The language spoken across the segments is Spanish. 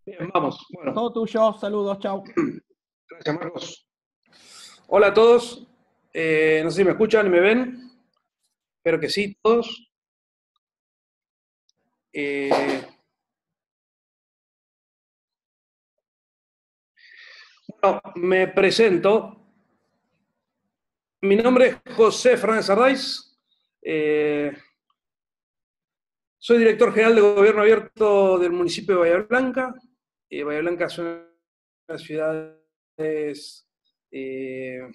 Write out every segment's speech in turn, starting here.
Bien, vamos. Bueno, Todo tuyo, saludos, chao. gracias, Marcos. Hola a todos. No sé si me escuchan y me ven. Espero que sí, todos. Eh, bueno, me presento. Mi nombre es José Fernández Arraiz. Eh, Soy director general de Gobierno Abierto del municipio de Bahía Blanca. Bahía Blanca es una de las ciudades que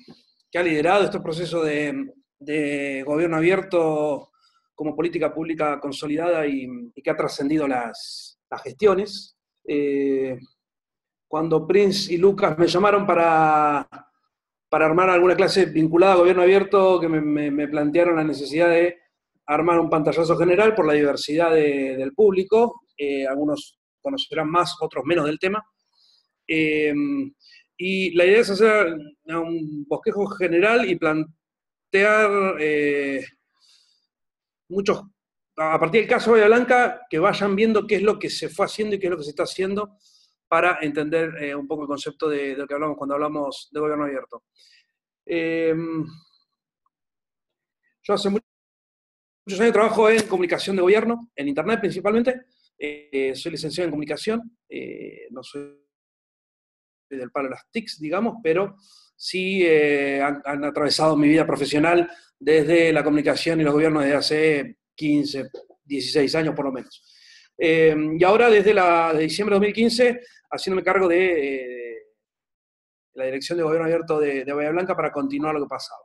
ha liderado este proceso de gobierno abierto como política pública consolidada y que ha trascendido las gestiones. Cuando Prince y Lucas me llamaron para armar alguna clase vinculada a gobierno abierto, que me plantearon la necesidad de armar un pantallazo general por la diversidad del público. Algunos conocerán más, otros menos del tema. Eh, y la idea es hacer un bosquejo general y plantear muchos, a partir del caso de Bahía Blanca, que vayan viendo qué es lo que se fue haciendo y qué es lo que se está haciendo para entender un poco el concepto de lo que hablamos cuando hablamos de gobierno abierto. Eh, yo hace muchos años trabajo en comunicación de gobierno, en Internet principalmente. Soy licenciado en comunicación, no soy del palo de las TICs, digamos, pero sí han atravesado mi vida profesional desde la comunicación y los gobiernos desde hace 15, 16 años por lo menos. Y ahora de diciembre de 2015, haciéndome cargo de la Dirección de Gobierno Abierto de Bahía Blanca para continuar lo que pasaba.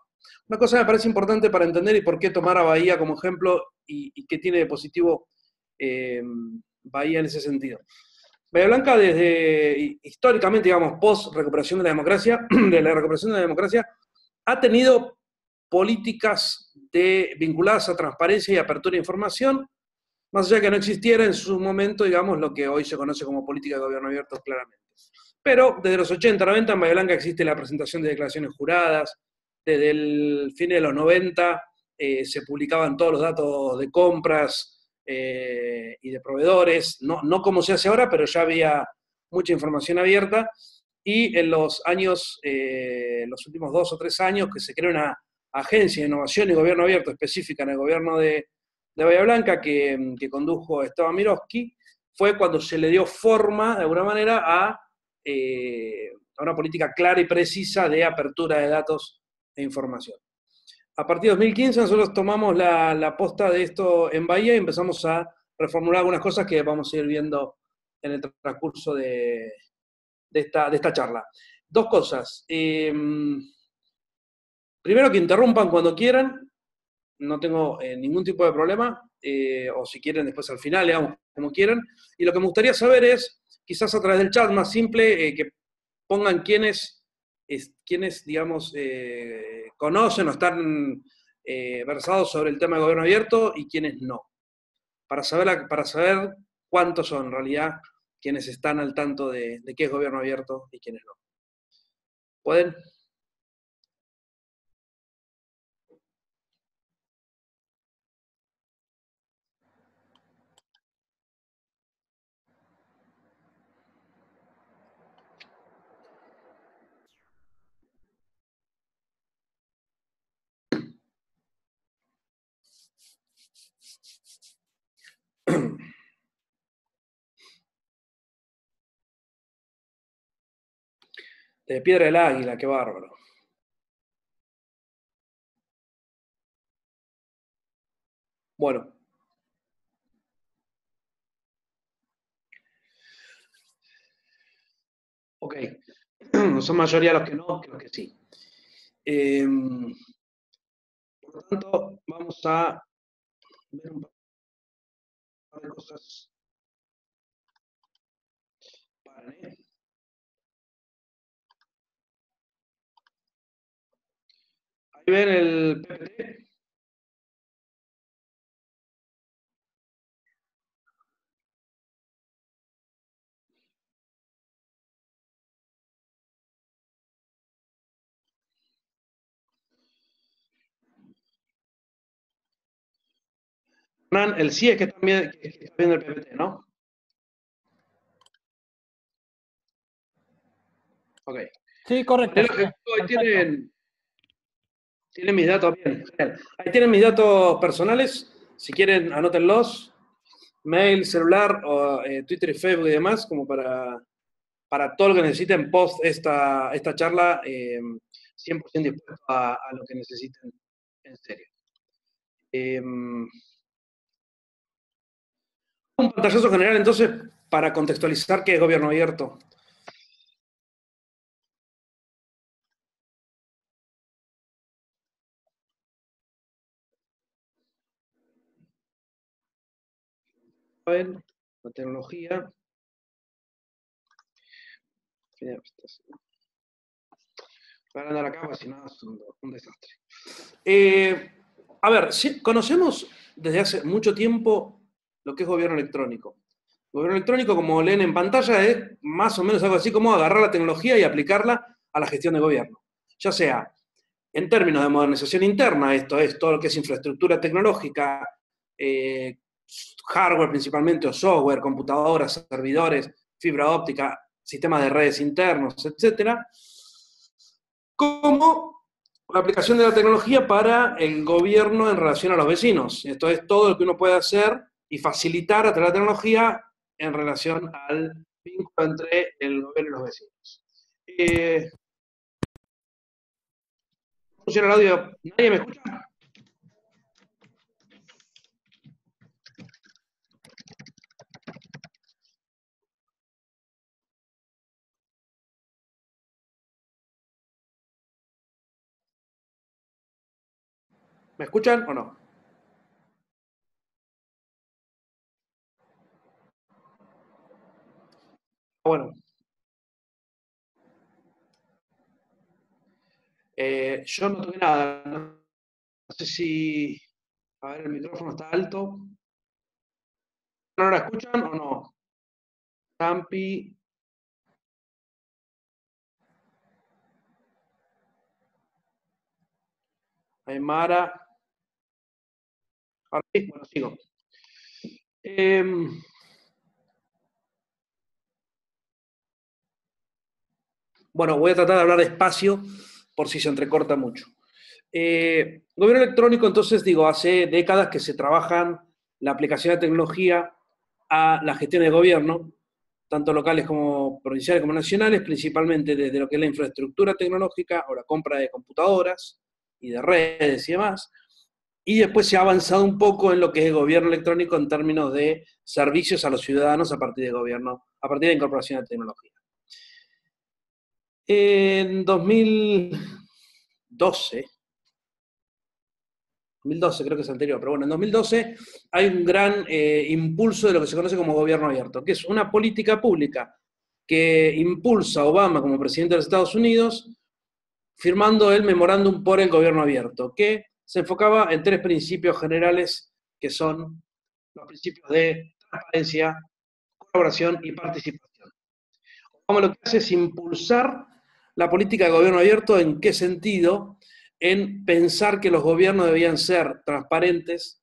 Una cosa que me parece importante para entender y por qué tomar a Bahía como ejemplo y qué tiene de positivo eh, Bahía en ese sentido. Bahía Blanca, desde históricamente, digamos, post recuperación de la democracia, de la recuperación de la democracia, ha tenido políticas vinculadas a transparencia y apertura de información, más allá de que no existiera en su momento, digamos, lo que hoy se conoce como política de gobierno abierto claramente. Pero desde los 80, 90 en Bahía Blanca existe la presentación de declaraciones juradas, desde el fin de los 90 se publicaban todos los datos de compras y de proveedores, no como se hace ahora, pero ya había mucha información abierta. Y en los años, los últimos 2 o 3 años, que se creó una agencia de innovación y gobierno abierto específica en el gobierno de Bahía Blanca que condujo Esteban Mirowski, fue cuando se le dio forma, de alguna manera, a una política clara y precisa de apertura de datos e información. A partir de 2015 nosotros tomamos la posta de esto en Bahía y empezamos a reformular algunas cosas que vamos a ir viendo en el transcurso de esta charla. Dos cosas. Primero, que interrumpan cuando quieran, no tengo ningún tipo de problema, o si quieren después al final, digamos, como quieran. Y lo que me gustaría saber es, quizás a través del chat más simple, que pongan quienes digamos, conocen o están versados sobre el tema de gobierno abierto y quienes no, para saber cuántos son en realidad quienes están al tanto de qué es gobierno abierto y quienes no. ¿Pueden? De Piedra del Águila, qué bárbaro. Bueno, ok. Son mayoría los que no, que los que sí. Eh, por lo tanto, vamos a ver un par de cosas. Vale. Ahí ven el PPT. Hernán, el sí es que está viendo el PPT, ¿no? Ok. Sí, correcto. Ahí tienen mis datos, bien, genial. Ahí tienen mis datos personales. Si quieren, anótenlos. Mail, celular, o, Twitter y Facebook y demás, como para todo lo que necesiten post esta charla, 100% dispuesto a lo que necesiten en serio. Un pantallazo general, entonces, para contextualizar qué es gobierno abierto. A ver, la tecnología. Para andar acá, pues si no es un desastre. A ver, sí, conocemos desde hace mucho tiempo lo que es gobierno electrónico. Gobierno electrónico, como leen en pantalla, es más o menos algo así como agarrar la tecnología y aplicarla a la gestión de gobierno. Ya sea en términos de modernización interna, esto es todo lo que es infraestructura tecnológica, hardware principalmente, o software, computadoras, servidores, fibra óptica, sistemas de redes internos, etcétera, como la aplicación de la tecnología para el gobierno en relación a los vecinos. Esto es todo lo que uno puede hacer y facilitar a través de la tecnología en relación al vínculo entre el gobierno y los vecinos. ¿Funciona el audio? ¿Nadie me escucha? ¿Me escuchan o no? Bueno, yo no toqué nada. No sé si. A ver, el micrófono está alto. ¿No la escuchan o no? Tampi. Aymara. Ahora sí, bueno, sigo. Bueno, voy a tratar de hablar despacio por si se entrecorta mucho. Gobierno electrónico, entonces, digo, hace décadas que se trabajan la aplicación de tecnología a la gestión de gobierno, tanto locales como provinciales como nacionales, principalmente desde lo que es la infraestructura tecnológica o la compra de computadoras y de redes y demás. Y después se ha avanzado un poco en lo que es el gobierno electrónico en términos de servicios a los ciudadanos a partir de gobierno, a partir de incorporación de tecnología. En 2012 creo que es anterior, pero bueno, en 2012 hay un gran impulso de lo que se conoce como gobierno abierto, que es una política pública que impulsa Obama como presidente de los Estados Unidos, firmando el memorándum por el gobierno abierto, que se enfocaba en tres principios generales, que son los principios de transparencia, colaboración y participación. Obama lo que hace es impulsar la política de gobierno abierto. ¿En qué sentido? En pensar que los gobiernos debían ser transparentes,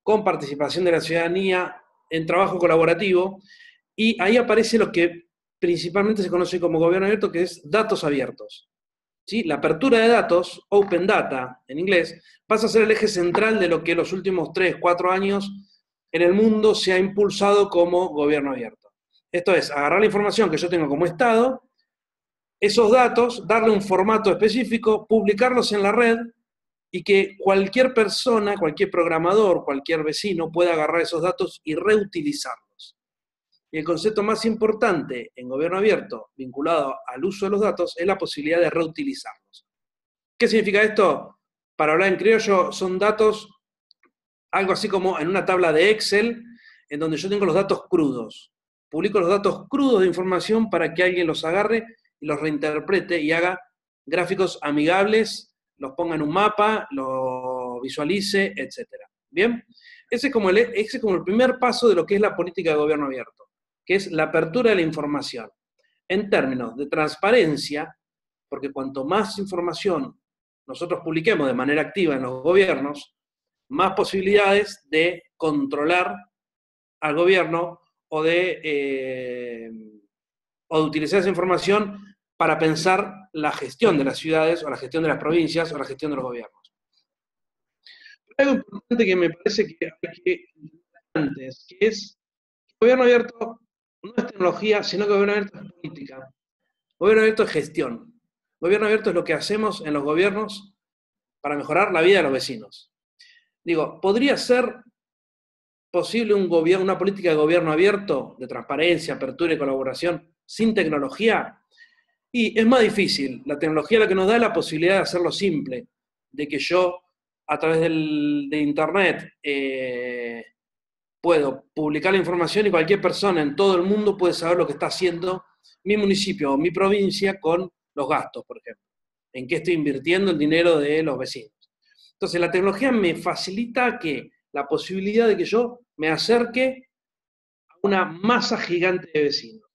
con participación de la ciudadanía, en trabajo colaborativo, y ahí aparece lo que principalmente se conoce como gobierno abierto, que es datos abiertos. ¿Sí? La apertura de datos, Open Data en inglés, pasa a ser el eje central de lo que en los últimos 3, 4 años en el mundo se ha impulsado como gobierno abierto. Esto es, agarrar la información que yo tengo como Estado, esos datos, darle un formato específico, publicarlos en la red y que cualquier persona, cualquier programador, cualquier vecino pueda agarrar esos datos y reutilizarlos. Y el concepto más importante en gobierno abierto, vinculado al uso de los datos, es la posibilidad de reutilizarlos. ¿Qué significa esto? Para hablar en criollo, son datos, algo así como en una tabla de Excel, en donde yo tengo los datos crudos. Publico los datos crudos de información para que alguien los agarre y los reinterprete y haga gráficos amigables, los ponga en un mapa, los visualice, etc. ¿Bien? Ese es como el primer paso de lo que es la política de gobierno abierto, que es la apertura de la información. En términos de transparencia, porque cuanto más información nosotros publiquemos de manera activa en los gobiernos, más posibilidades de controlar al gobierno o de utilizar esa información para pensar la gestión de las ciudades, o la gestión de las provincias, o la gestión de los gobiernos. Hay algo importante que me parece que hay que antes, que es que el gobierno abierto no es tecnología, sino que el gobierno abierto es política. El gobierno abierto es gestión. El gobierno abierto es lo que hacemos en los gobiernos para mejorar la vida de los vecinos. Digo, ¿podría ser posible una política de gobierno abierto, de transparencia, apertura y colaboración, sin tecnología? Y es más difícil. La tecnología lo que nos da es la posibilidad de hacerlo simple, de que yo, a través de Internet, puedo publicar la información y cualquier persona en todo el mundo puede saber lo que está haciendo mi municipio o mi provincia con los gastos, por ejemplo. En qué estoy invirtiendo el dinero de los vecinos. Entonces, la tecnología me facilita la posibilidad de que yo me acerque a una masa gigante de vecinos.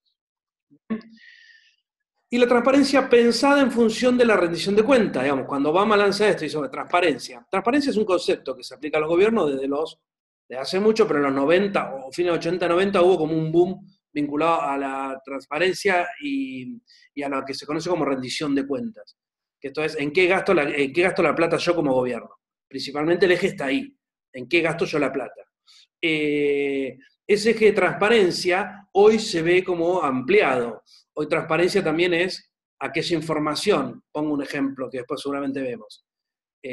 Y la transparencia pensada en función de la rendición de cuentas. Digamos, cuando Obama lanza esto y sobre transparencia. Transparencia es un concepto que se aplica a los gobiernos desde hace mucho, pero en los 90 o fines de 80, 90 hubo como un boom vinculado a la transparencia y a lo que se conoce como rendición de cuentas. Que esto es, ¿en qué gasto la plata yo como gobierno? Principalmente el eje está ahí. ¿En qué gasto yo la plata? Ese eje de transparencia hoy se ve como ampliado. Hoy transparencia también es aquella información, pongo un ejemplo que después seguramente vemos.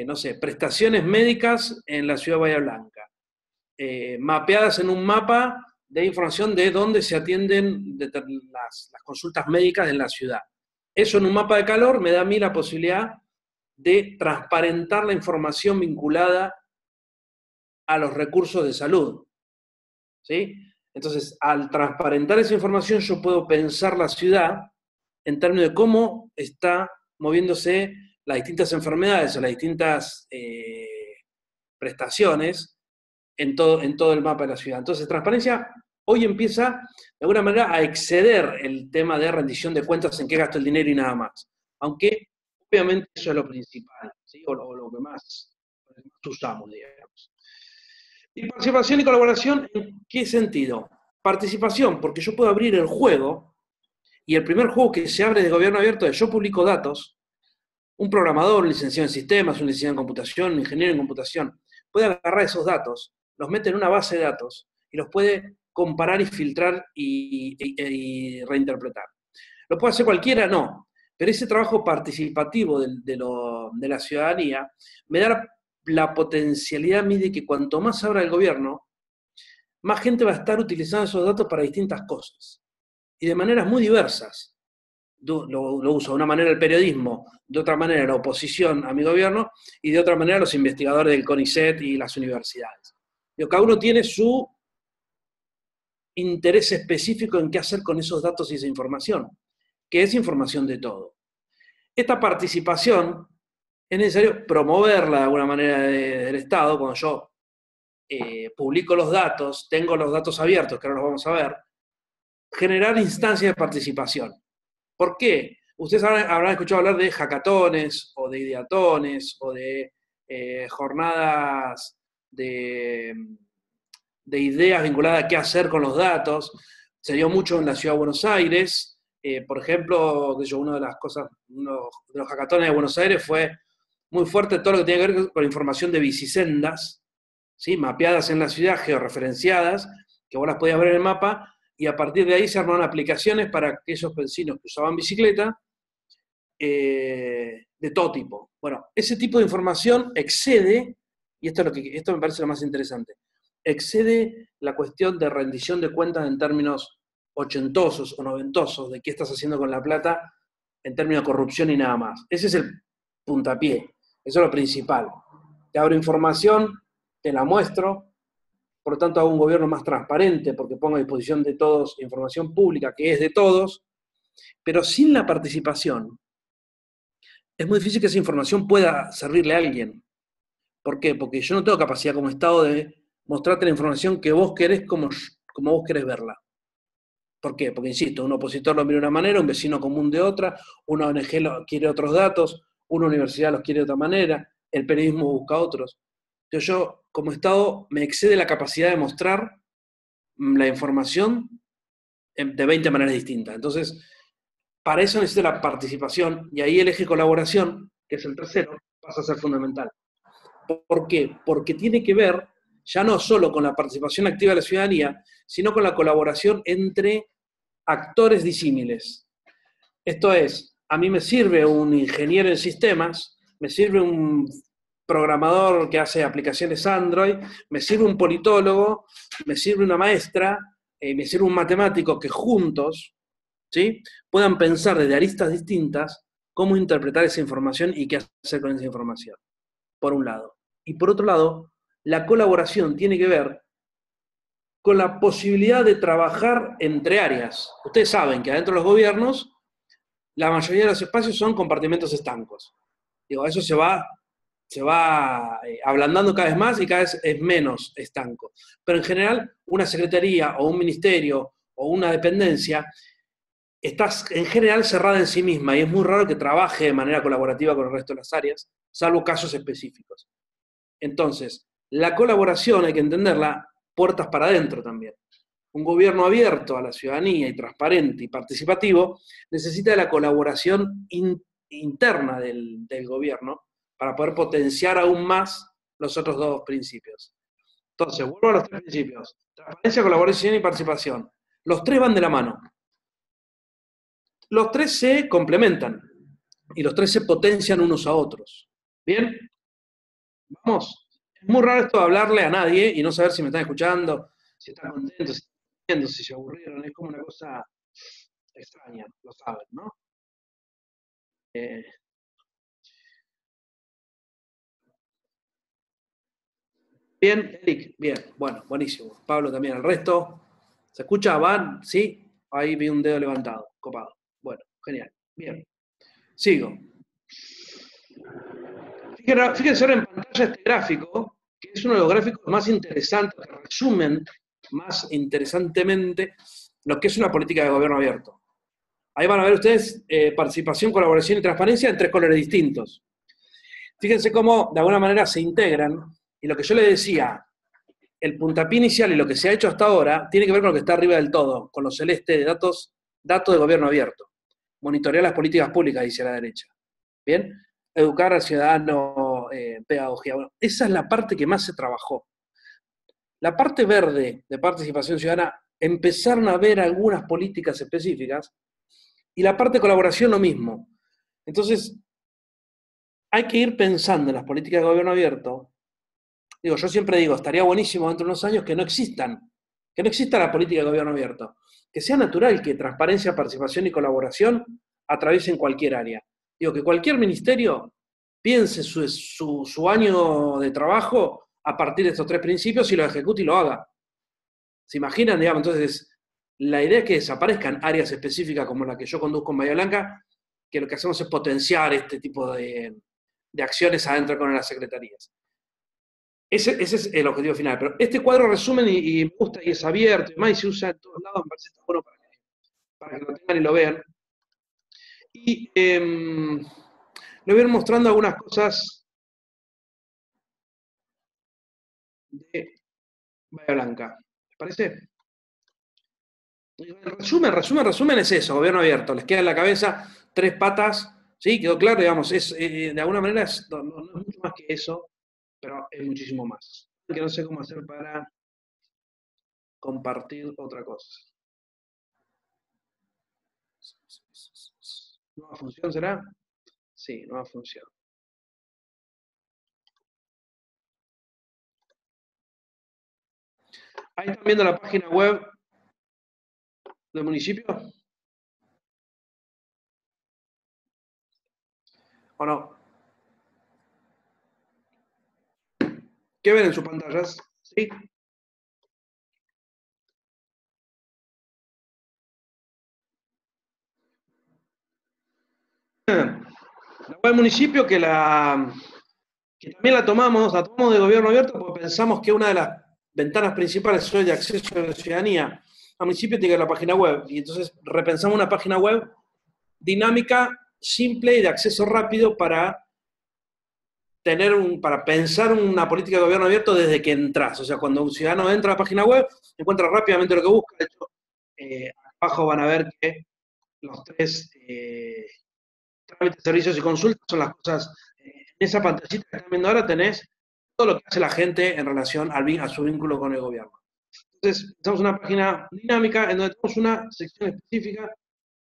No sé, prestaciones médicas en la ciudad de Bahía Blanca, mapeadas en un mapa de información de dónde se atienden las consultas médicas en la ciudad. Eso en un mapa de calor me da a mí la posibilidad de transparentar la información vinculada a los recursos de salud. ¿Sí? Entonces, al transparentar esa información, yo puedo pensar la ciudad en términos de cómo está moviéndose las distintas enfermedades o las distintas prestaciones en todo el mapa de la ciudad. Entonces, transparencia hoy empieza, de alguna manera, a exceder el tema de rendición de cuentas en qué gasto el dinero y nada más. Aunque, obviamente, eso es lo principal, ¿sí? o lo que más usamos, digamos. ¿Y participación y colaboración en qué sentido? Participación, porque yo puedo abrir el juego, y el primer juego que se abre de gobierno abierto es yo publico datos, un programador, un licenciado en sistemas, un licenciado en computación, un ingeniero en computación, puede agarrar esos datos, los mete en una base de datos y los puede comparar y filtrar y reinterpretar. ¿Lo puede hacer cualquiera? No. Pero ese trabajo participativo de la ciudadanía me da la potencialidad a mí de que cuanto más abra el gobierno, más gente va a estar utilizando esos datos para distintas cosas. Y de maneras muy diversas. Lo uso de una manera el periodismo, de otra manera la oposición a mi gobierno, y de otra manera los investigadores del CONICET y las universidades. Cada uno tiene su interés específico en qué hacer con esos datos y esa información, que es información de todo. Esta participación es necesario promoverla de alguna manera del Estado. Cuando yo publico los datos, tengo los datos abiertos, que ahora los vamos a ver, generar instancias de participación. ¿Por qué? Ustedes habrán escuchado hablar de hackatones, o de ideatones, o de jornadas de ideas vinculadas a qué hacer con los datos. Se dio mucho en la ciudad de Buenos Aires. Por ejemplo, una de las cosas, uno de los hackatones de Buenos Aires fue muy fuerte todo lo que tiene que ver con la información de bicisendas, ¿sí? Mapeadas en la ciudad, georreferenciadas, que vos las podías ver en el mapa, y a partir de ahí se armaron aplicaciones para aquellos vecinos que usaban bicicleta de todo tipo. Bueno, ese tipo de información excede, y esto me parece lo más interesante, excede la cuestión de rendición de cuentas en términos ochentosos o noventosos, de qué estás haciendo con la plata en términos de corrupción y nada más. Ese es el puntapié, eso es lo principal. Te abro información, te la muestro, por lo tanto hago un gobierno más transparente porque pongo a disposición de todos información pública que es de todos, pero sin la participación es muy difícil que esa información pueda servirle a alguien. ¿Por qué? Porque yo no tengo capacidad como Estado de mostrarte la información que vos querés como vos querés verla. ¿Por qué? Porque, insisto, un opositor lo mira de una manera, un vecino común de otra, una ONG quiere otros datos, una universidad los quiere de otra manera, el periodismo busca otros. Entonces yo, como Estado, me excede la capacidad de mostrar la información de 20 maneras distintas. Entonces, para eso necesita la participación, y ahí el eje colaboración, que es el tercero, pasa a ser fundamental. ¿Por qué? Porque tiene que ver ya no solo con la participación activa de la ciudadanía, sino con la colaboración entre actores disímiles. Esto es, a mí me sirve un ingeniero en sistemas, me sirve un programador que hace aplicaciones Android, me sirve un politólogo, me sirve una maestra, me sirve un matemático, que juntos, ¿sí?, puedan pensar desde aristas distintas cómo interpretar esa información y qué hacer con esa información, por un lado. Y por otro lado, la colaboración tiene que ver con la posibilidad de trabajar entre áreas. Ustedes saben que adentro de los gobiernos, la mayoría de los espacios son compartimentos estancos. Digo, eso se va ablandando cada vez más y cada vez es menos estanco. Pero en general, una secretaría o un ministerio o una dependencia está en general cerrada en sí misma y es muy raro que trabaje de manera colaborativa con el resto de las áreas, salvo casos específicos. Entonces, la colaboración hay que entenderla puertas para adentro también. Un gobierno abierto a la ciudadanía y transparente y participativo necesita de la colaboración interna del gobierno para poder potenciar aún más los otros dos principios. Entonces, vuelvo a los tres principios: transparencia, colaboración y participación. Los tres van de la mano. Los tres se complementan y los tres se potencian unos a otros. ¿Bien? Vamos. Es muy raro esto de hablarle a nadie y no saber si me están escuchando, si están contentos, si están viendo, si se aburrieron. Es como una cosa extraña, lo saben, ¿no? Bien, Eric, bien, bueno, buenísimo. Pablo también, el resto. ¿Se escucha? ¿Van? ¿Sí? Ahí vi un dedo levantado, copado. Bueno, genial. Bien. Sigo. Fíjense ahora en pantalla este gráfico, que es uno de los gráficos más interesantes, que resumen más interesantemente lo que es una política de gobierno abierto. Ahí van a ver ustedes participación, colaboración y transparencia en tres colores distintos. Fíjense cómo de alguna manera se integran, y lo que yo les decía, el puntapié inicial y lo que se ha hecho hasta ahora tiene que ver con lo que está arriba del todo, con los celestes de datos de gobierno abierto. Monitorear las políticas públicas, dice a la derecha. ¿Bien? Educar al ciudadano, pedagogía. Bueno, esa es la parte que más se trabajó. La parte verde de participación ciudadana, empezaron a ver algunas políticas específicas, y la parte de colaboración lo mismo. Entonces, hay que ir pensando en las políticas de gobierno abierto. Digo, yo siempre digo, estaría buenísimo dentro de unos años que no exista la política de gobierno abierto, que sea natural que transparencia, participación y colaboración atraviesen cualquier área. Digo, que cualquier ministerio piense su año de trabajo a partir de estos tres principios y lo ejecute y lo haga. ¿Se imaginan? Digamos, entonces, la idea es que desaparezcan áreas específicas como la que yo conduzco en Bahía Blanca, que lo que hacemos es potenciar este tipo de acciones adentro con las secretarías. Ese es el objetivo final. Pero este cuadro resumen y me gusta y es abierto y más, y se usa en todos lados, me parece que está bueno para que lo tengan y lo vean. Y le voy a ir mostrando algunas cosas de Bahía Blanca. ¿Les parece? Resumen es eso, gobierno abierto. Les queda en la cabeza tres patas, ¿sí? Quedó claro, digamos, de alguna manera no es mucho más que eso, pero es muchísimo más. Que no sé cómo hacer para compartir otra cosa. ¿Nueva función será? Sí, nueva función. Ahí están viendo la página web del municipio. ¿O no? ¿Qué ven en sus pantallas? ¿Sí? La web del municipio que también la tomamos de gobierno abierto porque pensamos que una de las ventanas principales hoy de acceso de la ciudadanía al municipio tiene que ver la página web. Y entonces repensamos una página web dinámica, simple y de acceso rápido para pensar una política de gobierno abierto desde que entras. O sea, cuando un ciudadano entra a la página web, encuentra rápidamente lo que busca. De hecho, abajo van a ver que los tres trámites, servicios y consultas son las cosas. En esa pantallita que están viendo ahora tenés todo lo que hace la gente en relación a su vínculo con el gobierno. Entonces, tenemos una página dinámica en donde tenemos una sección específica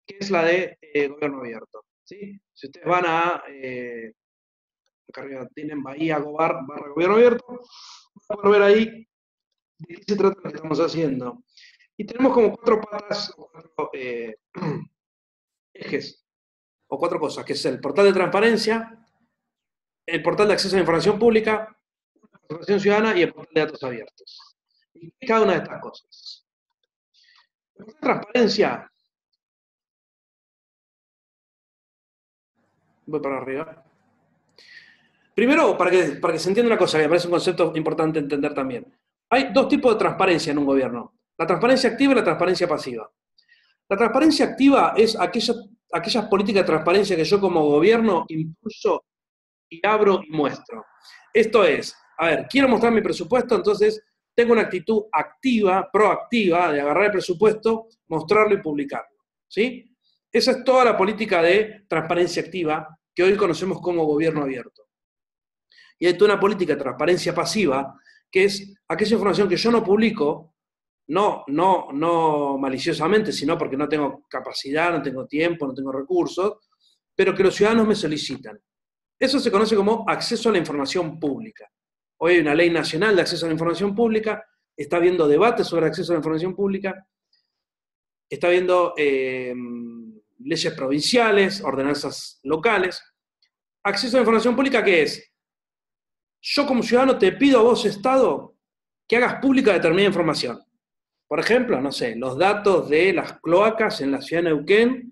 que es la de gobierno abierto. ¿Sí? Si ustedes van a, acá arriba tienen Bahía Gobar barra gobierno abierto, van a poder ver ahí de qué se trata lo que estamos haciendo. Y tenemos como cuatro patas, o cuatro ejes, o cuatro cosas, que es el portal de transparencia, el portal de acceso a la información pública, la participación ciudadana y el portal de datos abiertos. Y cada una de estas cosas. El portal de transparencia, voy para arriba. Primero, para que se entienda una cosa, que me parece un concepto importante entender también. Hay dos tipos de transparencia en un gobierno. La transparencia activa y la transparencia pasiva. La transparencia activa es aquellas políticas de transparencia que yo como gobierno impulso y abro y muestro. Esto es, a ver, quiero mostrar mi presupuesto, entonces tengo una actitud activa, proactiva, de agarrar el presupuesto, mostrarlo y publicarlo. ¿Sí? Esa es toda la política de transparencia activa que hoy conocemos como gobierno abierto. Y hay toda una política de transparencia pasiva, que es aquella información que yo no publico, no maliciosamente, sino porque no tengo capacidad, no tengo tiempo, no tengo recursos, pero que los ciudadanos me solicitan. Eso se conoce como acceso a la información pública. Hoy hay una ley nacional de acceso a la información pública, está habiendo debates sobre acceso a la información pública, está habiendo leyes provinciales, ordenanzas locales. Acceso a la información pública, ¿qué es? Yo como ciudadano te pido a vos, Estado, que hagas pública determinada información. Por ejemplo, no sé, los datos de las cloacas en la ciudad de Neuquén,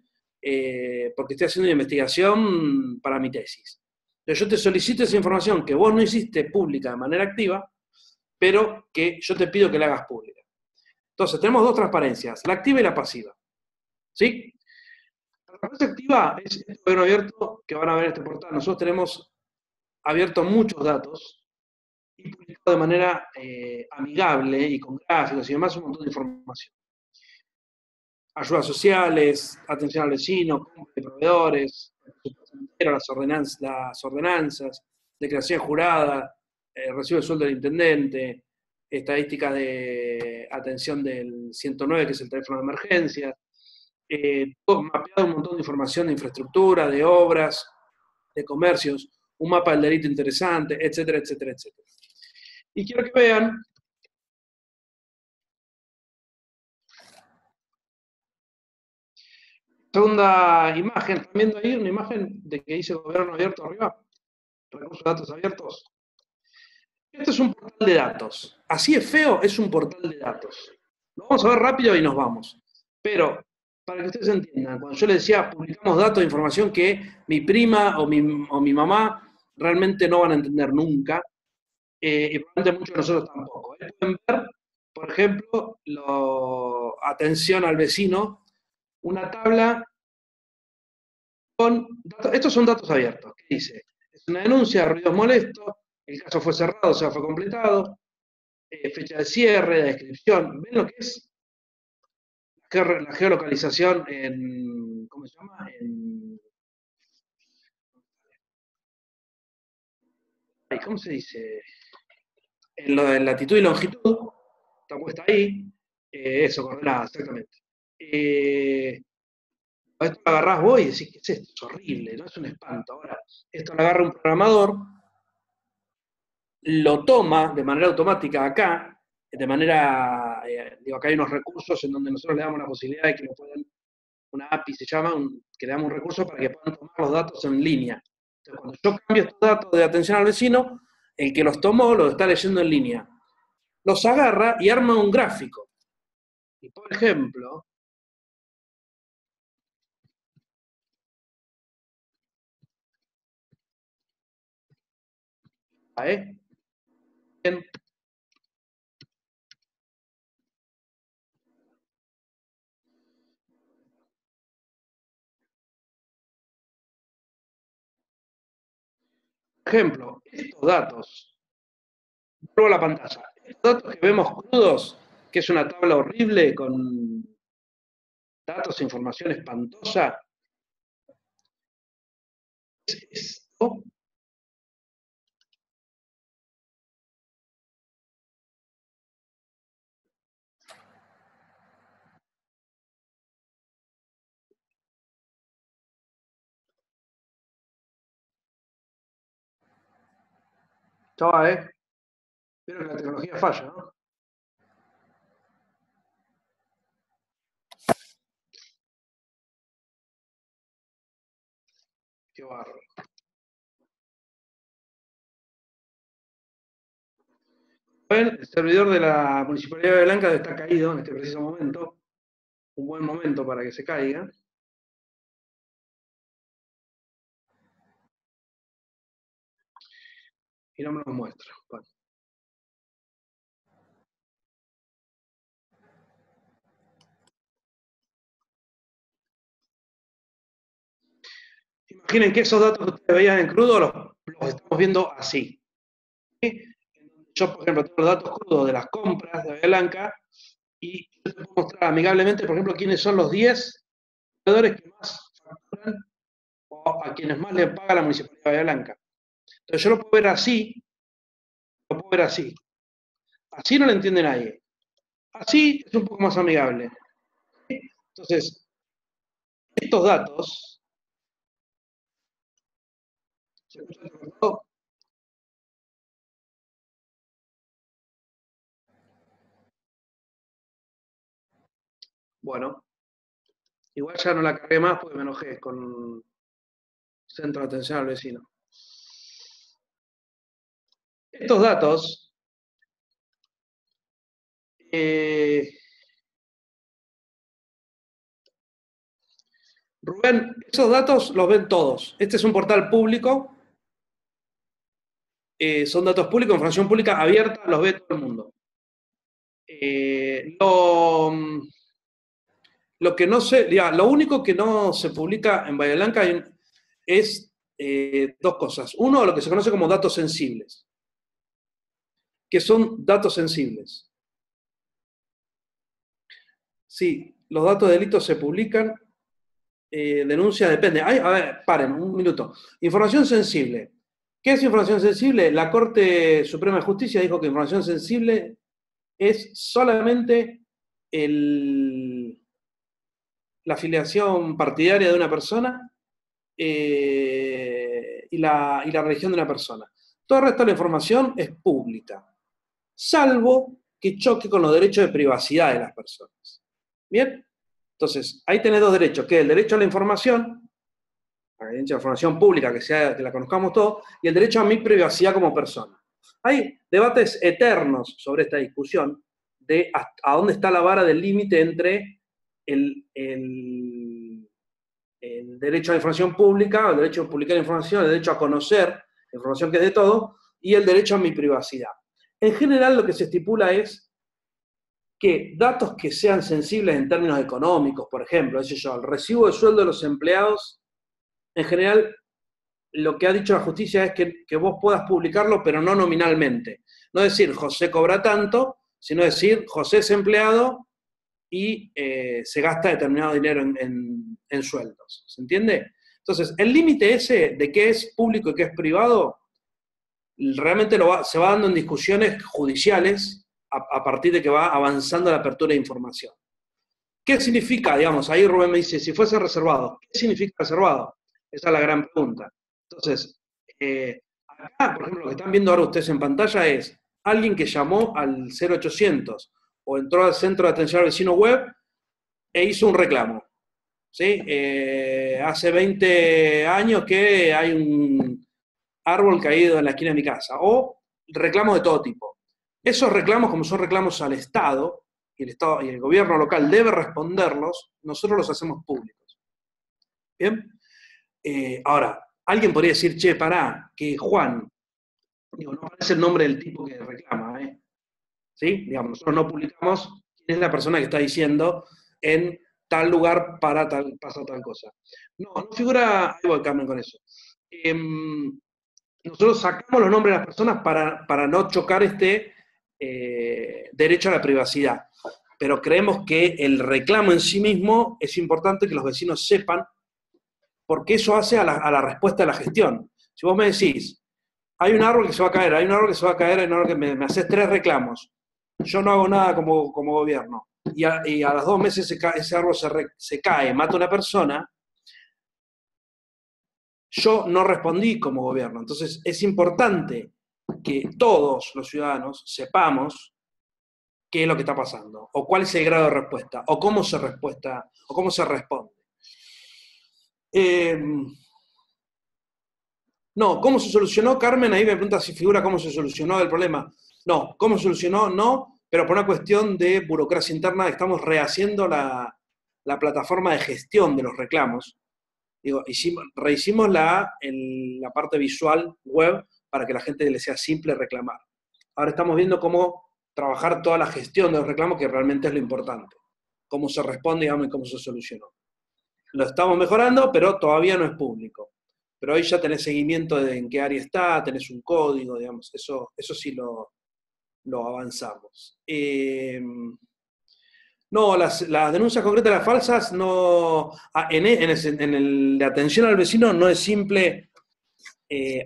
porque estoy haciendo una investigación para mi tesis. Entonces yo te solicito esa información que vos no hiciste pública de manera activa, pero que yo te pido que la hagas pública. Entonces, tenemos dos transparencias, la activa y la pasiva. ¿Sí? La transparencia activa es el gobierno abierto que van a ver en este portal. Nosotros tenemos abierto muchos datos y publicado de manera amigable y con gráficos y demás un montón de información. Ayudas sociales, atención al vecino, compra de proveedores, las ordenanzas, declaración jurada, recibo de sueldo del intendente, estadísticas de atención del 109, que es el teléfono de emergencia, todo mapeado un montón de información de infraestructura, de obras, de comercios, un mapa del delito interesante, etcétera, etcétera, etcétera. Y quiero que vean segunda imagen, ¿están viendo ahí una imagen de que dice gobierno abierto arriba? Recursos de datos abiertos. Esto es un portal de datos. Así es feo, es un portal de datos. Lo vamos a ver rápido y nos vamos. Pero, para que ustedes entiendan, cuando yo les decía, publicamos datos de información que mi prima o mi mamá realmente no van a entender nunca, y probablemente muchos de nosotros tampoco. Pueden ver, por ejemplo, atención al vecino, una tabla con datos, estos son datos abiertos, ¿qué dice? Es una denuncia, ruidos molestos, el caso fue cerrado, o sea, fue completado, fecha de cierre, la descripción, ¿ven lo que es? La geolocalización en, ¿cómo se llama? ¿Cómo se dice? En latitud y longitud, está puesta ahí, eso, coordenadas, exactamente. Esto lo agarrás vos y decís, ¿qué es esto? Es horrible, ¿no? Es un espanto. Ahora, esto lo agarra un programador, lo toma de manera automática acá, de manera, digo, acá hay unos recursos en donde nosotros le damos la posibilidad de que lo puedan, una API se llama, que le damos un recurso para que puedan tomar los datos en línea. Entonces, cuando yo cambio estos datos de atención al vecino, el que los tomó los está leyendo en línea. Los agarra y arma un gráfico. Y por ejemplo, ¿eh? Ejemplo, estos datos, vuelvo a la pantalla, estos datos que vemos crudos, que es una tabla horrible con datos e información espantosa es esto. Ya va, Pero que la tecnología falla, ¿no? Qué bárbaro. Bueno, el servidor de la Municipalidad de Blanca está caído en este preciso momento. Un buen momento para que se caiga. Y no me lo muestra. Bueno. Imaginen que esos datos que ustedes veían en crudo los estamos viendo así. ¿Sí? Yo, por ejemplo, tengo los datos crudos de las compras de Bahía Blanca y yo te puedo mostrar amigablemente, por ejemplo, quiénes son los 10 proveedores que más facturan o a quienes más le paga la Municipalidad de Bahía Blanca. Entonces yo lo puedo ver así, lo puedo ver así. Así no lo entiende nadie. Así es un poco más amigable. Entonces, estos datos, ¿se escucha todo? Bueno, igual ya no la cargué más porque me enojé con centro de atención al vecino. Estos datos, Rubén, esos datos los ven todos. Este es un portal público, son datos públicos, información pública abierta, los ve todo el mundo. Lo que no se, lo único que no se publica en Bahía Blanca es dos cosas. Uno, lo que se conoce como datos sensibles. ¿Qué son datos sensibles? Sí, los datos de delitos se publican, denuncia depende. Ay, a ver, paren, un minuto. Información sensible. ¿Qué es información sensible? La Corte Suprema de Justicia dijo que información sensible es solamente la afiliación partidaria de una persona y la religión de una persona. Todo el resto de la información es pública, salvo que choque con los derechos de privacidad de las personas. ¿Bien? Entonces, ahí tenés dos derechos, que es el derecho a la información pública, que la conozcamos todos, y el derecho a mi privacidad como persona. Hay debates eternos sobre esta discusión de a dónde está la vara del límite entre el derecho a la información pública, el derecho a publicar información, el derecho a conocer la información que es de todo, y el derecho a mi privacidad. En general, lo que se estipula es que datos que sean sensibles en términos económicos, por ejemplo, el recibo de sueldo de los empleados, en general, lo que ha dicho la justicia es que vos puedas publicarlo, pero no nominalmente. No decir José cobra tanto, sino decir José es empleado y se gasta determinado dinero en sueldos. ¿Se entiende? Entonces, el límite ese de qué es público y qué es privado, realmente se va dando en discusiones judiciales a partir de que va avanzando la apertura de información. ¿Qué significa, digamos, ahí Rubén me dice, si fuese reservado, ¿qué significa reservado? Esa es la gran pregunta. Entonces, acá, por ejemplo, lo que están viendo ahora ustedes en pantalla es alguien que llamó al 0800 o entró al centro de atención al vecino web e hizo un reclamo. ¿Sí? Hace 20 años que hay un árbol caído en la esquina de mi casa. O reclamos de todo tipo. Esos reclamos, como son reclamos al Estado, y el gobierno local debe responderlos, nosotros los hacemos públicos. ¿Bien? Ahora, alguien podría decir, che, pará, que Juan, digo, no aparece el nombre del tipo que reclama, ¿sí? Digamos, nosotros no publicamos quién es la persona que está diciendo en tal lugar pasa tal cosa. No, no figura, ahí voy, Carmen, con eso. Nosotros sacamos los nombres de las personas para no chocar este derecho a la privacidad. pero creemos que el reclamo en sí mismo es importante que los vecinos sepan, porque eso hace a la respuesta de la gestión. Si vos me decís, hay un árbol que se va a caer, hay un árbol que se va a caer, hay un árbol que me haces 3 reclamos, yo no hago nada como gobierno, y a los 2 meses ese árbol se cae, mata a una persona, yo no respondí como gobierno. Entonces es importante que todos los ciudadanos sepamos qué es lo que está pasando, o cuál es el grado de respuesta, o cómo se respuesta, o cómo se responde. Eh, no, ¿cómo se solucionó, Carmen? Ahí me pregunta si figura cómo se solucionó el problema. No, ¿cómo se solucionó? No, pero por una cuestión de burocracia interna estamos rehaciendo la plataforma de gestión de los reclamos. Digo, rehicimos la parte visual web para que la gente le sea simple reclamar. Ahora estamos viendo cómo trabajar toda la gestión de los reclamos, que realmente es lo importante. Cómo se responde, digamos, y cómo se solucionó. Lo estamos mejorando, pero todavía no es público. Pero hoy ya tenés seguimiento de en qué área está, tenés un código, digamos, eso sí lo avanzamos. No, las denuncias concretas de las falsas, no, en el de atención al vecino no es simple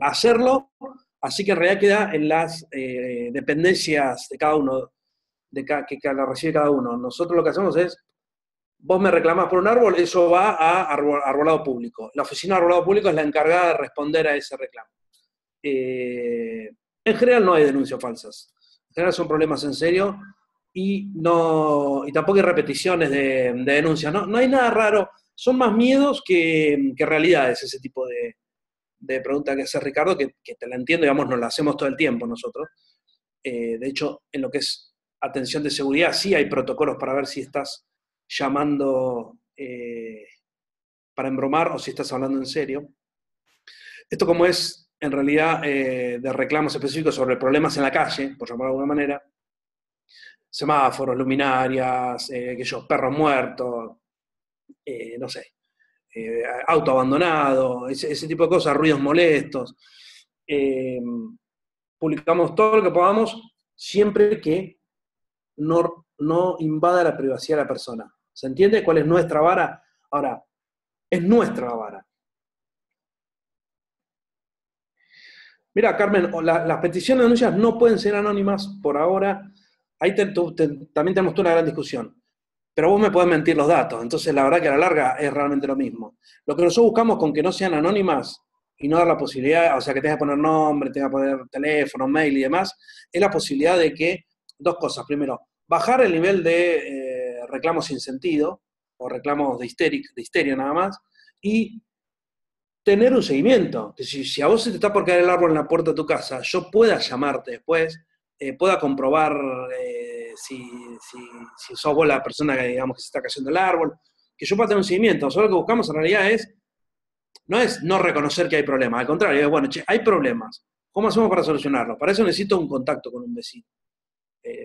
hacerlo, así que en realidad queda en las dependencias de cada uno, que la recibe cada uno. Nosotros lo que hacemos es, vos me reclamás por un árbol, eso va a arbolado público. La oficina de arbolado público es la encargada de responder a ese reclamo. En general no hay denuncias falsas. En general son problemas en serio y tampoco hay repeticiones de denuncias. No hay nada raro. Son más miedos que realidades ese tipo de pregunta que hace Ricardo, que te la entiendo, digamos, nos la hacemos todo el tiempo nosotros. De hecho, en lo que es atención de seguridad, sí hay protocolos para ver si estás llamando para embromar o si estás hablando en serio. Esto como es, en realidad, de reclamos específicos sobre problemas en la calle, por llamarlo de alguna manera, semáforos, luminarias, perros muertos, no sé, auto abandonado, ese tipo de cosas, ruidos molestos. Eh, Publicamos todo lo que podamos, siempre que no invada la privacidad de la persona. ¿Se entiende cuál es nuestra vara? Ahora, es nuestra vara. Mira, Carmen, las peticiones de denuncias no pueden ser anónimas por ahora. Ahí también tenemos toda una gran discusión. Pero vos me podés mentir los datos, entonces la verdad que a la larga es realmente lo mismo. Lo que nosotros buscamos con que no sean anónimas y no dar la posibilidad, o sea, que tengas que poner nombre, tengas que poner teléfono, mail y demás, es la posibilidad de que, dos cosas. Primero, bajar el nivel de reclamos sin sentido, o reclamos de histeria nada más, y tener un seguimiento. Que si a vos se te está por caer el árbol en la puerta de tu casa, yo pueda llamarte después, pueda comprobar si sos vos la persona que, digamos, que se está cayendo el árbol, que yo pueda tener un seguimiento. Solo lo que buscamos en realidad no es no reconocer que hay problemas, al contrario, es bueno, che, hay problemas. ¿Cómo hacemos para solucionarlos? Para eso necesito un contacto con un vecino.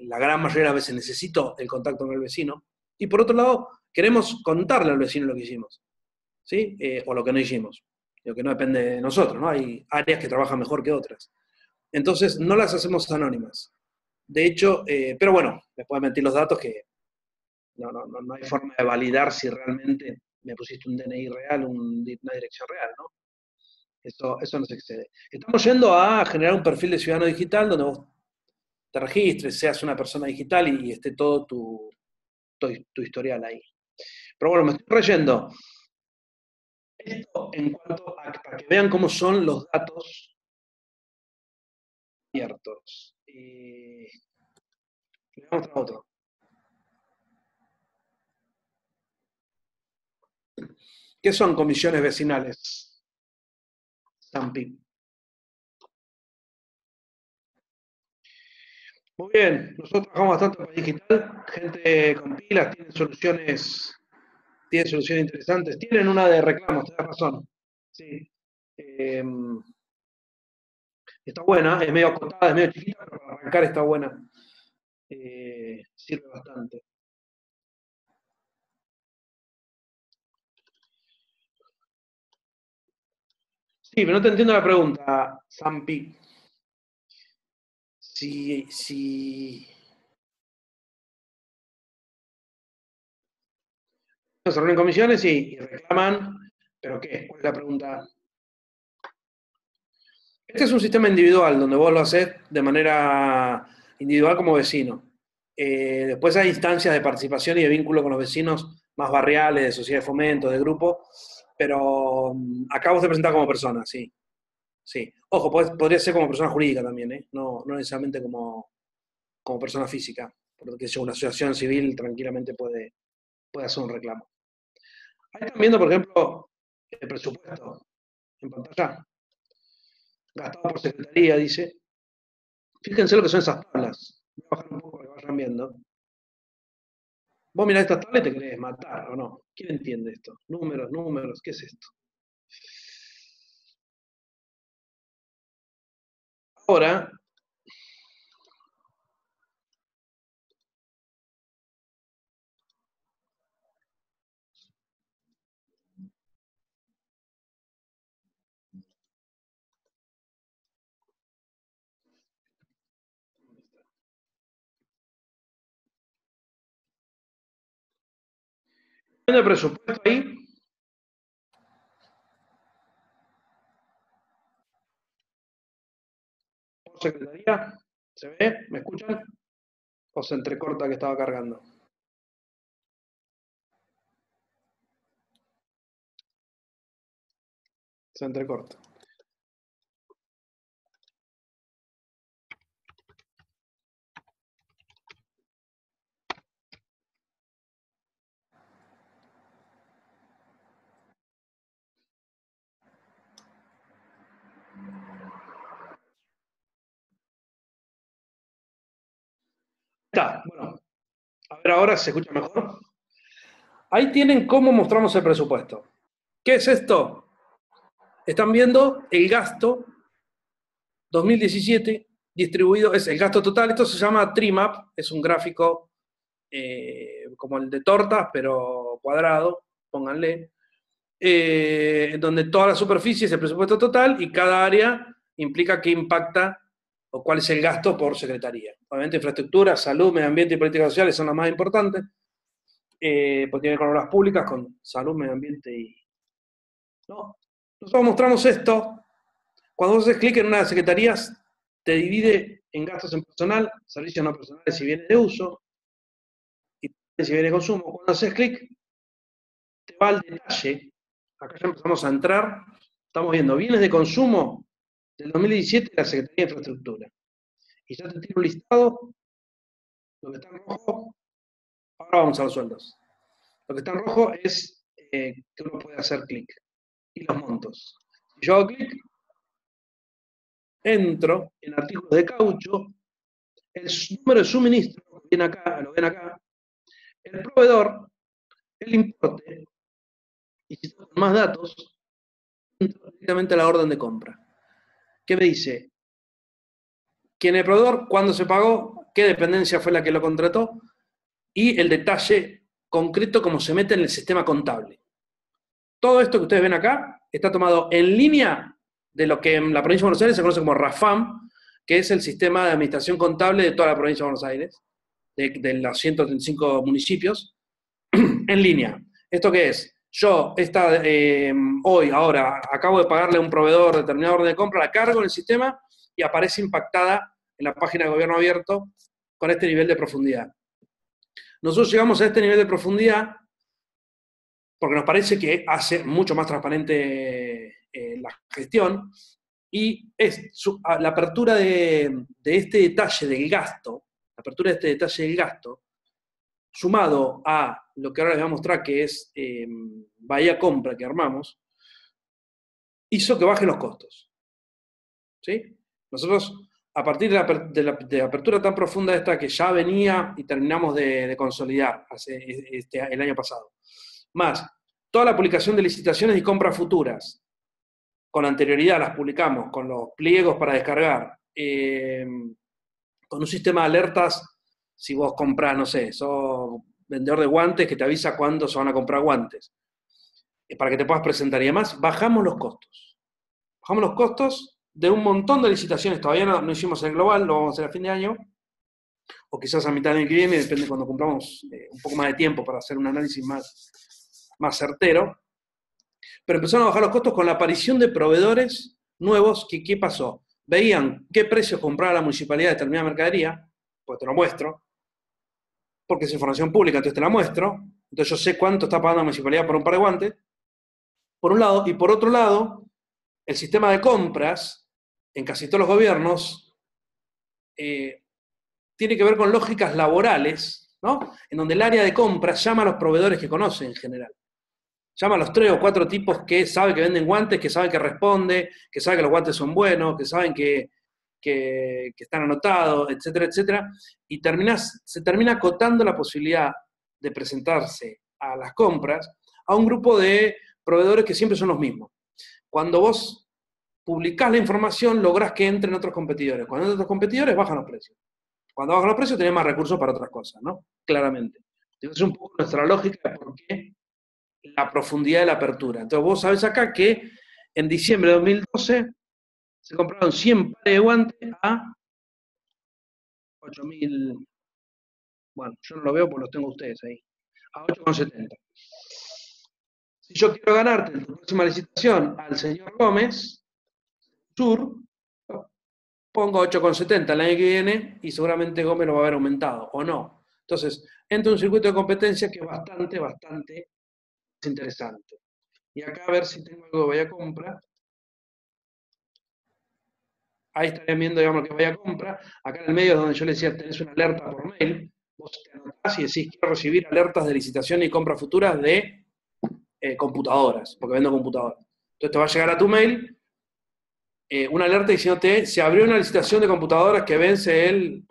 La gran mayoría de las veces necesito el contacto con el vecino. Y por otro lado, queremos contarle al vecino lo que hicimos, ¿sí? O lo que no hicimos. Lo que no depende de nosotros, ¿no? Hay áreas que trabajan mejor que otras. Entonces, no las hacemos anónimas. De hecho, pero bueno, me pueden mentir los datos que no hay forma de validar si realmente me pusiste un DNI real, una dirección real, ¿no? Eso no se excede. Estamos yendo a generar un perfil de ciudadano digital donde vos te registres, seas una persona digital y esté todo tu historial ahí. Pero bueno, me estoy reyendo. Esto en cuanto a para que vean cómo son los datos abiertos. Le vamos a otro. ¿Qué son comisiones vecinales, Zampi? Muy bien, nosotros trabajamos bastante para digital, gente con pilas, tienen soluciones interesantes, tienen una de reclamos, tenés razón. Sí. Eh, Está buena, es medio acotada, es medio chiquita, pero para arrancar está buena. Sirve bastante. Sí, pero no te entiendo la pregunta, Zampi. Si Se reúnen comisiones y reclaman, ¿pero qué? ¿Cuál es la pregunta? Este es un sistema individual, donde vos lo haces de manera individual como vecino. Después hay instancias de participación y de vínculo con los vecinos más barriales, de sociedad de fomento, de grupo, pero acá vos te presentás como persona, sí. Sí. Ojo, podría ser como persona jurídica también, ¿eh? No necesariamente como persona física, porque si una asociación civil tranquilamente puede hacer un reclamo. Ahí están viendo, por ejemplo, el presupuesto en pantalla, gastado por secretaría, dice. Fíjense lo que son esas tablas. Voy a bajar un poco para que vayan viendo. Vos mirás estas tablas y te querés matar, ¿o no? ¿Quién entiende esto? Números, ¿qué es esto? Ahora, viendo el presupuesto ahí, por secretaría, ¿se ve? ¿Me escuchan? ¿O se entrecorta que estaba cargando? Se entrecorta. Está, bueno, a ver ahora si se escucha mejor. Ahí tienen cómo mostramos el presupuesto. ¿Qué es esto? Están viendo el gasto 2017 distribuido, es el gasto total, esto se llama Trimap, es un gráfico como el de tortas, pero cuadrado, pónganle, donde toda la superficie es el presupuesto total y cada área implica qué impacta o cuál es el gasto por secretaría. Obviamente infraestructura, salud, medio ambiente y políticas sociales son las más importantes, porque tiene que ver con obras públicas, con salud, medio ambiente y... ¿no? Nosotros mostramos esto. Cuando vos haces clic en una de las secretarías, te divide en gastos en personal, servicios no personales y bienes de uso, y bienes y bienes de consumo. Cuando haces clic, te va al detalle. Acá ya empezamos a entrar. Estamos viendo bienes de consumo del 2017 de la Secretaría de Infraestructura. Y ya te tiene un listado. Lo que está en rojo, ahora vamos a los sueldos. Lo que está en rojo es que uno puede hacer clic. Y los montos. Si yo hago clic, entro en artículos de caucho, el número de suministro, lo ven acá, el proveedor, el importe, y si tengo más datos, entro directamente a la orden de compra. ¿Qué me dice? ¿Quién es el proveedor? ¿Cuándo se pagó? ¿Qué dependencia fue la que lo contrató? Y el detalle concreto como se mete en el sistema contable. Todo esto que ustedes ven acá está tomado en línea de lo que en la provincia de Buenos Aires se conoce como RAFAM, que es el sistema de administración contable de toda la provincia de Buenos Aires, de los 135 municipios, en línea. ¿Esto qué es? Yo hoy, ahora, acabo de pagarle a un proveedor determinado orden de compra, la cargo en el sistema y aparece impactada en la página de gobierno abierto con este nivel de profundidad. Nosotros llegamos a este nivel de profundidad porque nos parece que hace mucho más transparente la gestión y la apertura de este detalle del gasto, sumado a lo que ahora les voy a mostrar que es Bahía Compra que armamos, hizo que bajen los costos. ¿Sí? Nosotros, a partir de la apertura tan profunda esta que ya venía y terminamos de consolidar el año pasado, más toda la publicación de licitaciones y compras futuras, con anterioridad las publicamos, con los pliegos para descargar, con un sistema de alertas, si vos comprás, no sé, sos vendedor de guantes que te avisa cuándo se van a comprar guantes, para que te puedas presentar y demás, bajamos los costos. Bajamos los costos de un montón de licitaciones, todavía no hicimos el global, lo vamos a hacer a fin de año, o quizás a mitad del año que viene, depende cuando cumplamos un poco más de tiempo para hacer un análisis más más certero, pero empezaron a bajar los costos con la aparición de proveedores nuevos. ¿Qué pasó? Veían qué precios compraba la municipalidad de determinada mercadería, pues te lo muestro, porque es información pública, entonces te la muestro, entonces yo sé cuánto está pagando la municipalidad por un par de guantes, por un lado, y por otro lado, el sistema de compras en casi todos los gobiernos tiene que ver con lógicas laborales, ¿no? En donde el área de compras llama a los proveedores que conoce en general. Llama a los 3 o 4 tipos que saben que venden guantes, que saben que responde, que saben que los guantes son buenos, que saben que están anotados, etcétera, etcétera, y se termina acotando la posibilidad de presentarse a las compras a un grupo de proveedores que siempre son los mismos. Cuando vos publicás la información, lográs que entren otros competidores. Cuando entran otros competidores, bajan los precios. Cuando bajan los precios, tenés más recursos para otras cosas, ¿no? Claramente. Entonces, es un poco nuestra lógica de por qué la profundidad de la apertura. Entonces, vos sabés acá que en diciembre de 2012 se compraron 100 pares de guantes a 8.000, bueno, yo no lo veo porque los tengo ustedes ahí, a 8,70. Si yo quiero ganarte en tu próxima licitación al señor Gómez, Sur, pongo 8,70 el año que viene y seguramente Gómez lo va a haber aumentado, o no. Entonces, entra un circuito de competencia que es bastante interesante. Y acá a ver si tengo algo de vaya compra. Ahí estarían viendo, digamos, que vaya compra. Acá en el medio es donde yo les decía, tenés una alerta por mail. Vos te anotás y decís, quiero recibir alertas de licitación y compra futuras de computadoras, porque vendo computadoras. Entonces te va a llegar a tu mail una alerta diciéndote, se abrió una licitación de computadoras que vence el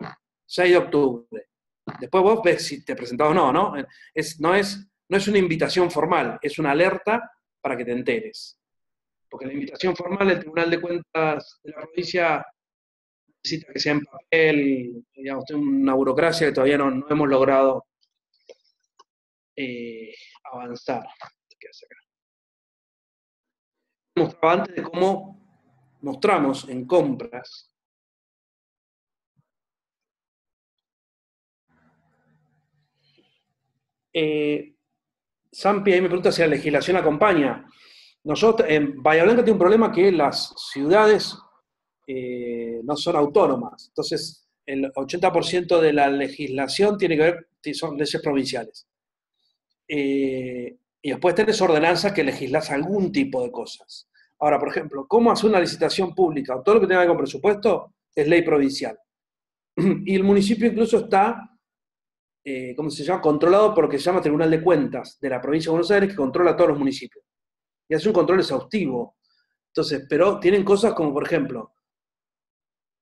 6 de octubre. Después vos ves si te presentás o no, ¿no? No es una invitación formal, es una alerta para que te enteres. Porque la invitación formal del Tribunal de Cuentas de la provincia necesita que sea en papel, digamos, tiene una burocracia que todavía no hemos logrado avanzar. ¿Qué hace acá? Mostraba antes de cómo mostramos en compras. Sampi ahí me pregunta si la legislación acompaña. Nosotros, en Bahía Blanca tiene un problema que las ciudades no son autónomas. Entonces, el 80% de la legislación tiene que ver, son leyes provinciales. Y después tenés ordenanzas que legislas algún tipo de cosas. Ahora, por ejemplo, cómo hacer una licitación pública o todo lo que tenga que ver con presupuesto es ley provincial. Y el municipio incluso está, ¿cómo se llama? Controlado por lo que se llama Tribunal de Cuentas de la provincia de Buenos Aires, que controla a todos los municipios. Y hace un control exhaustivo. Entonces, pero tienen cosas como, por ejemplo,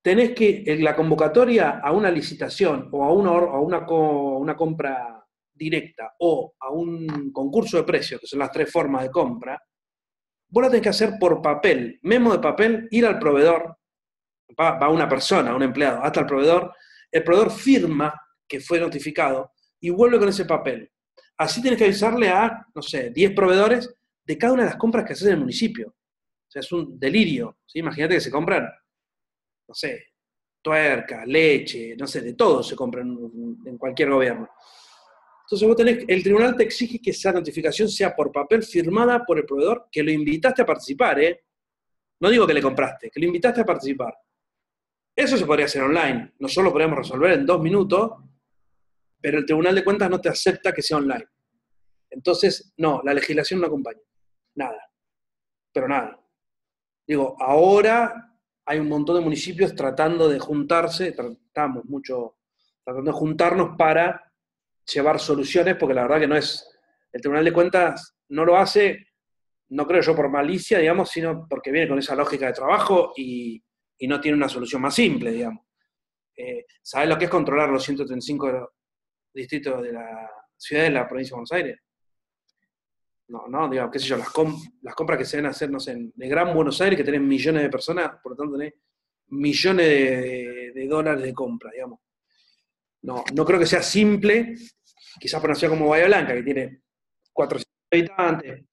tenés que, en la convocatoria a una licitación o a una compra directa o a un concurso de precios, que son las 3 formas de compra, vos la tenés que hacer por papel, memo de papel, ir al proveedor, va una persona, un empleado, hasta el proveedor firma que fue notificado y vuelve con ese papel. Así tenés que avisarle a, no sé, 10 proveedores de cada una de las compras que haces en el municipio. O sea, es un delirio. ¿Sí? Imagínate que se compran, no sé, tuerca, leche, no sé, de todo se compra en cualquier gobierno. Entonces vos tenés, el tribunal te exige que esa notificación sea por papel firmada por el proveedor que lo invitaste a participar, ¿eh? No digo que le compraste, que lo invitaste a participar. Eso se podría hacer online. Nosotros lo podríamos resolver en 2 minutos, pero el Tribunal de Cuentas no te acepta que sea online. Entonces, no, la legislación no acompaña. Nada. Pero nada. Digo, ahora hay un montón de municipios tratando de juntarse, tratando de juntarnos para llevar soluciones, porque la verdad que no es, el Tribunal de Cuentas no lo hace, no creo yo por malicia, digamos, sino porque viene con esa lógica de trabajo y no tiene una solución más simple, digamos. ¿Sabés lo que es controlar los 135 distritos de la ciudad de la provincia de Buenos Aires? No, digamos, qué sé yo, las compras que se deben hacer, no sé, en el Gran Buenos Aires, que tenés millones de personas, por lo tanto tenés millones de dólares de compra, digamos. No creo que sea simple, quizás para una ciudad como Bahía Blanca, que tiene 400 habitantes,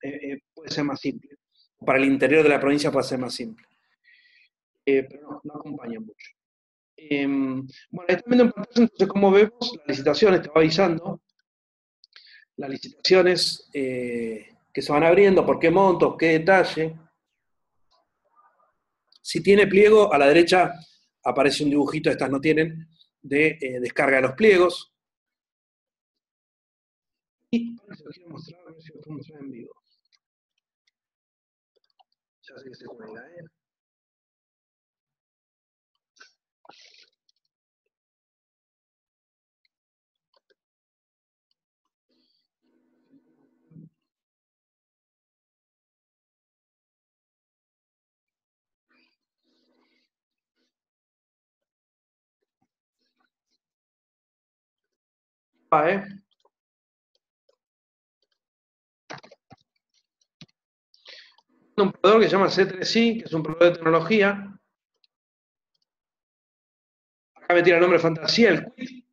puede ser más simple. Para el interior de la provincia puede ser más simple. Pero no acompaña mucho. Bueno, ahí están viendo en pantalla, entonces como vemos, la licitación estaba avisando las licitaciones que se van abriendo, por qué montos, qué detalle. Si tiene pliego, a la derecha aparece un dibujito, estas no tienen, de descarga de los pliegos. Y se lo quiero mostrar, a ver si lo puedo mostrar en vivo. Ya sé que se cuelga, ¿eh? Un proveedor que se llama C3I, que es un proveedor de tecnología. Acá me tira el nombre de fantasía, el quit.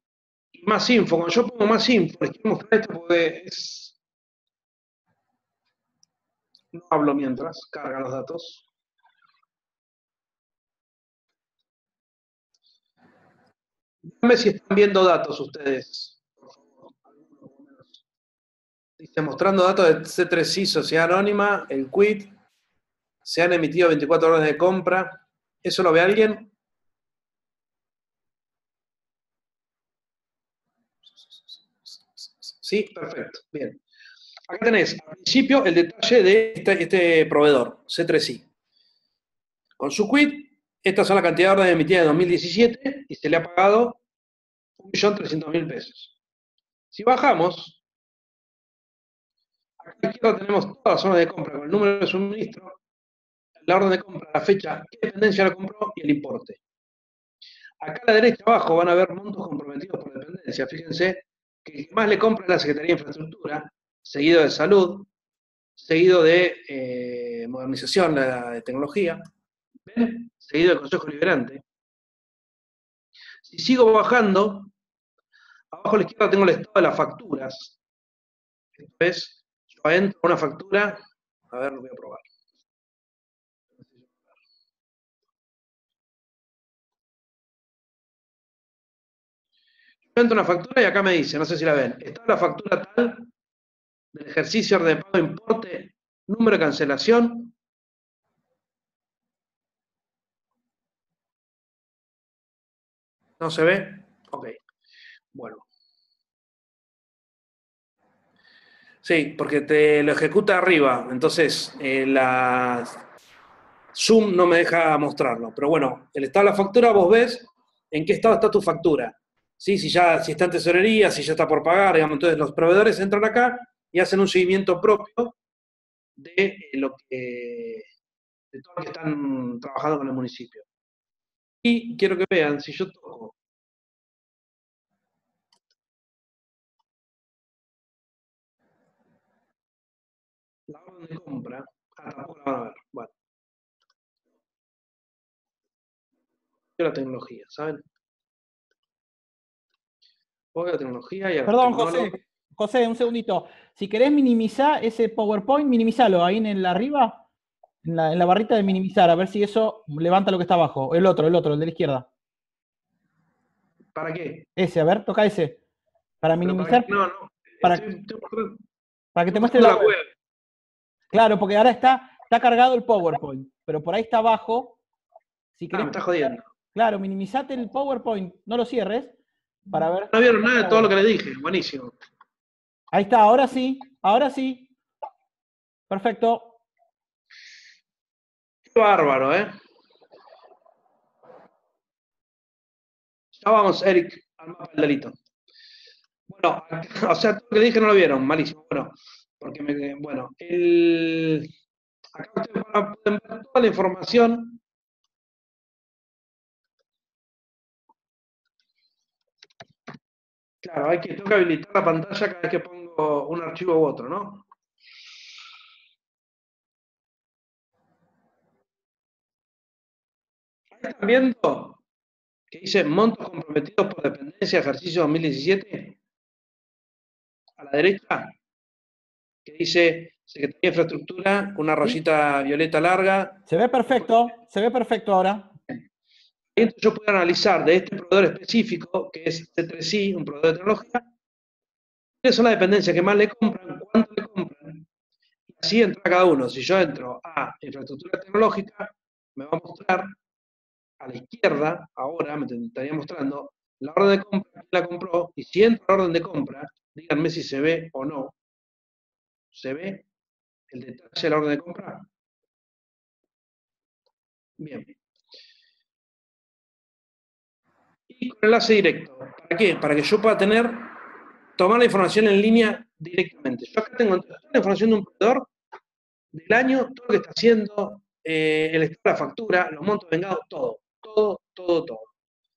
Y más info. Cuando yo pongo más info, les quiero mostrar esto porque es... No hablo mientras carga los datos. Díganme si están viendo datos ustedes. Por favor. Dice, mostrando datos de C3I, Sociedad Anónima, el quit. Se han emitido 24 órdenes de compra. ¿Eso lo ve alguien? Sí, perfecto. Bien. Acá tenés, al principio, el detalle de este proveedor, C3I. Con su quit, estas son la cantidad de órdenes emitidas en 2017 y se le ha pagado 1.300.000 pesos. Si bajamos, acá a la izquierda tenemos todas las zonas de compra con el número de suministro, la orden de compra, la fecha, qué dependencia la compró y el importe. Acá a la derecha abajo van a ver montos comprometidos por dependencia. Fíjense que el que más le compra es la Secretaría de Infraestructura, seguido de Salud, seguido de Modernización de Tecnología, ¿ven? Seguido del Consejo Liberante. Si sigo bajando, abajo a la izquierda tengo el estado de las facturas. Esto es, yo entro una factura, a ver, lo voy a probar. Yo entro una factura y acá me dice, no sé si la ven, está la factura tal, del ejercicio de pago, importe, número de cancelación. ¿No se ve? Ok, bueno. Sí, porque te lo ejecuta arriba, entonces la Zoom no me deja mostrarlo. Pero bueno, el estado de la factura, vos ves en qué estado está tu factura. ¿Sí? Si está en tesorería, si ya está por pagar, digamos. Entonces los proveedores entran acá y hacen un seguimiento propio de de todo lo que están trabajando con el municipio. Y quiero que vean, si yo toco la orden de compra, tampoco la van a ver. Bueno, la tecnología, ¿saben? Pongo la tecnología y a los Perdón, tecnólogos. José, un segundito. Si querés minimizar ese PowerPoint, minimizalo ahí en la arriba, en la barrita de minimizar, a ver si eso levanta lo que está abajo. El otro, el de la izquierda. ¿Para qué? Ese, a ver, toca ese. Para minimizar, No, para, para que te estoy muestre mostrando la la web. web. Claro, porque ahora está cargado el PowerPoint, pero por ahí está abajo. Si Ah, querés, me está jodiendo. claro, minimizate el PowerPoint, no lo cierres, para ver. No vieron nada de todo lo que le dije. Buenísimo. Ahí está, ahora sí, ahora sí. Perfecto. Qué bárbaro, ¿eh? Ya vamos, Eric, al mapa del delito. Bueno, o sea, todo lo que dije no lo vieron, malísimo. Bueno, porque bueno, acá ustedes pueden ver toda la información. Claro, tengo que habilitar la pantalla cada vez que pongo un archivo u otro, ¿no? Ahí están viendo que dice montos comprometidos por dependencia ejercicio 2017. A la derecha, que dice Secretaría de Infraestructura, con una rayita violeta larga. Se ve perfecto ahora. Entonces yo puedo analizar de este proveedor específico, que es C3I, un proveedor de tecnología, ¿Cuáles son las dependencias que más le compran? ¿Cuánto le compran? Y así entra cada uno. Si yo entro a infraestructura tecnológica, me va a mostrar a la izquierda, ahora me estaría mostrando la orden de compra, quién la compró, y si entro a la orden de compra, díganme si se ve o no. ¿Se ve el detalle de la orden de compra? Bien. Y con enlace directo. ¿Para qué? Para que yo pueda tomar la información en línea directamente. Yo acá tengo toda la información de un proveedor del año, todo lo que está haciendo, el estado de la factura, los montos vengados, todo.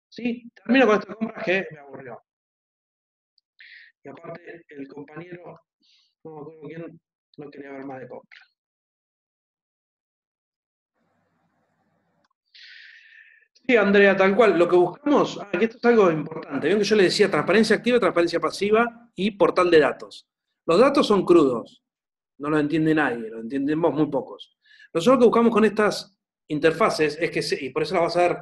¿Sí? Termino con esta compra que me aburrió. Y aparte, el compañero, no me acuerdo quién, no quería ver más de compra. Sí, Andrea, tal cual. Lo que buscamos, que esto es algo importante. Ven que yo le decía transparencia activa, transparencia pasiva y portal de datos. Los datos son crudos, no lo entiende nadie, lo entendemos muy pocos. Nosotros lo que buscamos con estas interfaces es que, y por eso las vas a ver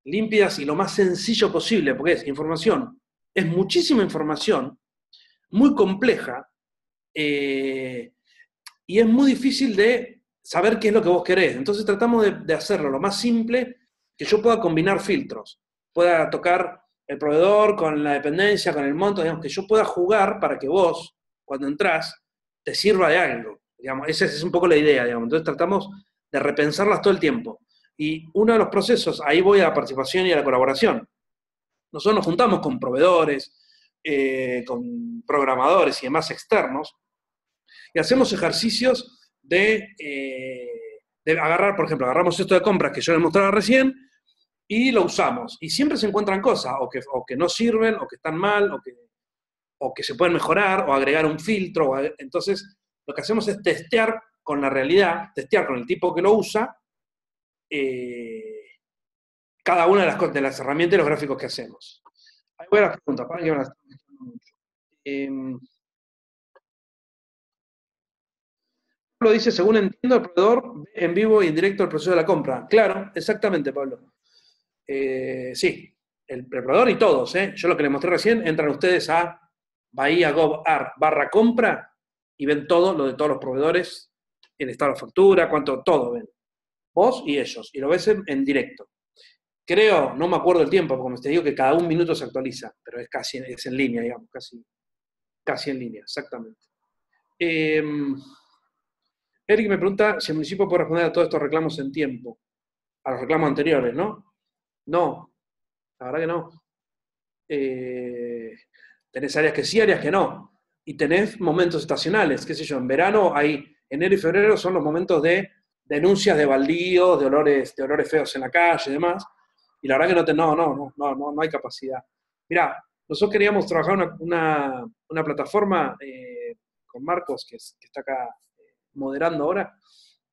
límpidas y lo más sencillo posible, porque es información, es muchísima información, muy compleja, y es muy difícil de saber qué es lo que vos querés. Entonces tratamos de hacerlo lo más simple, que yo pueda combinar filtros, pueda tocar el proveedor con la dependencia, con el monto, digamos, que yo pueda jugar para que vos, cuando entrás, te sirva de algo. Digamos, esa es un poco la idea, digamos. Entonces tratamos de repensarlas todo el tiempo. Y uno de los procesos, ahí voy a la participación y a la colaboración. Nosotros nos juntamos con proveedores, con programadores y demás externos, y hacemos ejercicios de agarrar, por ejemplo, agarramos esto de compras que yo les mostraba recién y lo usamos. Y siempre se encuentran cosas, o que no sirven, o que están mal, o que se pueden mejorar, o agregar un filtro. Entonces, lo que hacemos es testear con la realidad, testear con el tipo que lo usa, cada una de las herramientas y los gráficos que hacemos. Ahí voy a las preguntas, para que me las están gustando mucho. Pablo dice, según entiendo, el proveedor ve en vivo y en directo el proceso de la compra. Claro, exactamente, Pablo. Sí, el proveedor y todos. Yo lo que les mostré recién, entran ustedes a bahia.gov.ar/compra y ven todo lo de todos los proveedores, el estado de la factura, cuánto, todo ven. Vos y ellos, y lo ves en directo. Creo, no me acuerdo el tiempo, porque te digo que cada un minuto se actualiza, pero es en línea, digamos, casi en línea, exactamente. Eric me pregunta si el municipio puede responder a todos estos reclamos en tiempo, a los reclamos anteriores, ¿no? No, la verdad que no. Tenés áreas que sí, áreas que no. Y tenés momentos estacionales, qué sé yo, en verano enero y febrero son los momentos de denuncias de baldíos, de olores feos en la calle y demás. Y la verdad que no hay capacidad. Mirá, nosotros queríamos trabajar una plataforma con Marcos, que está acá moderando ahora,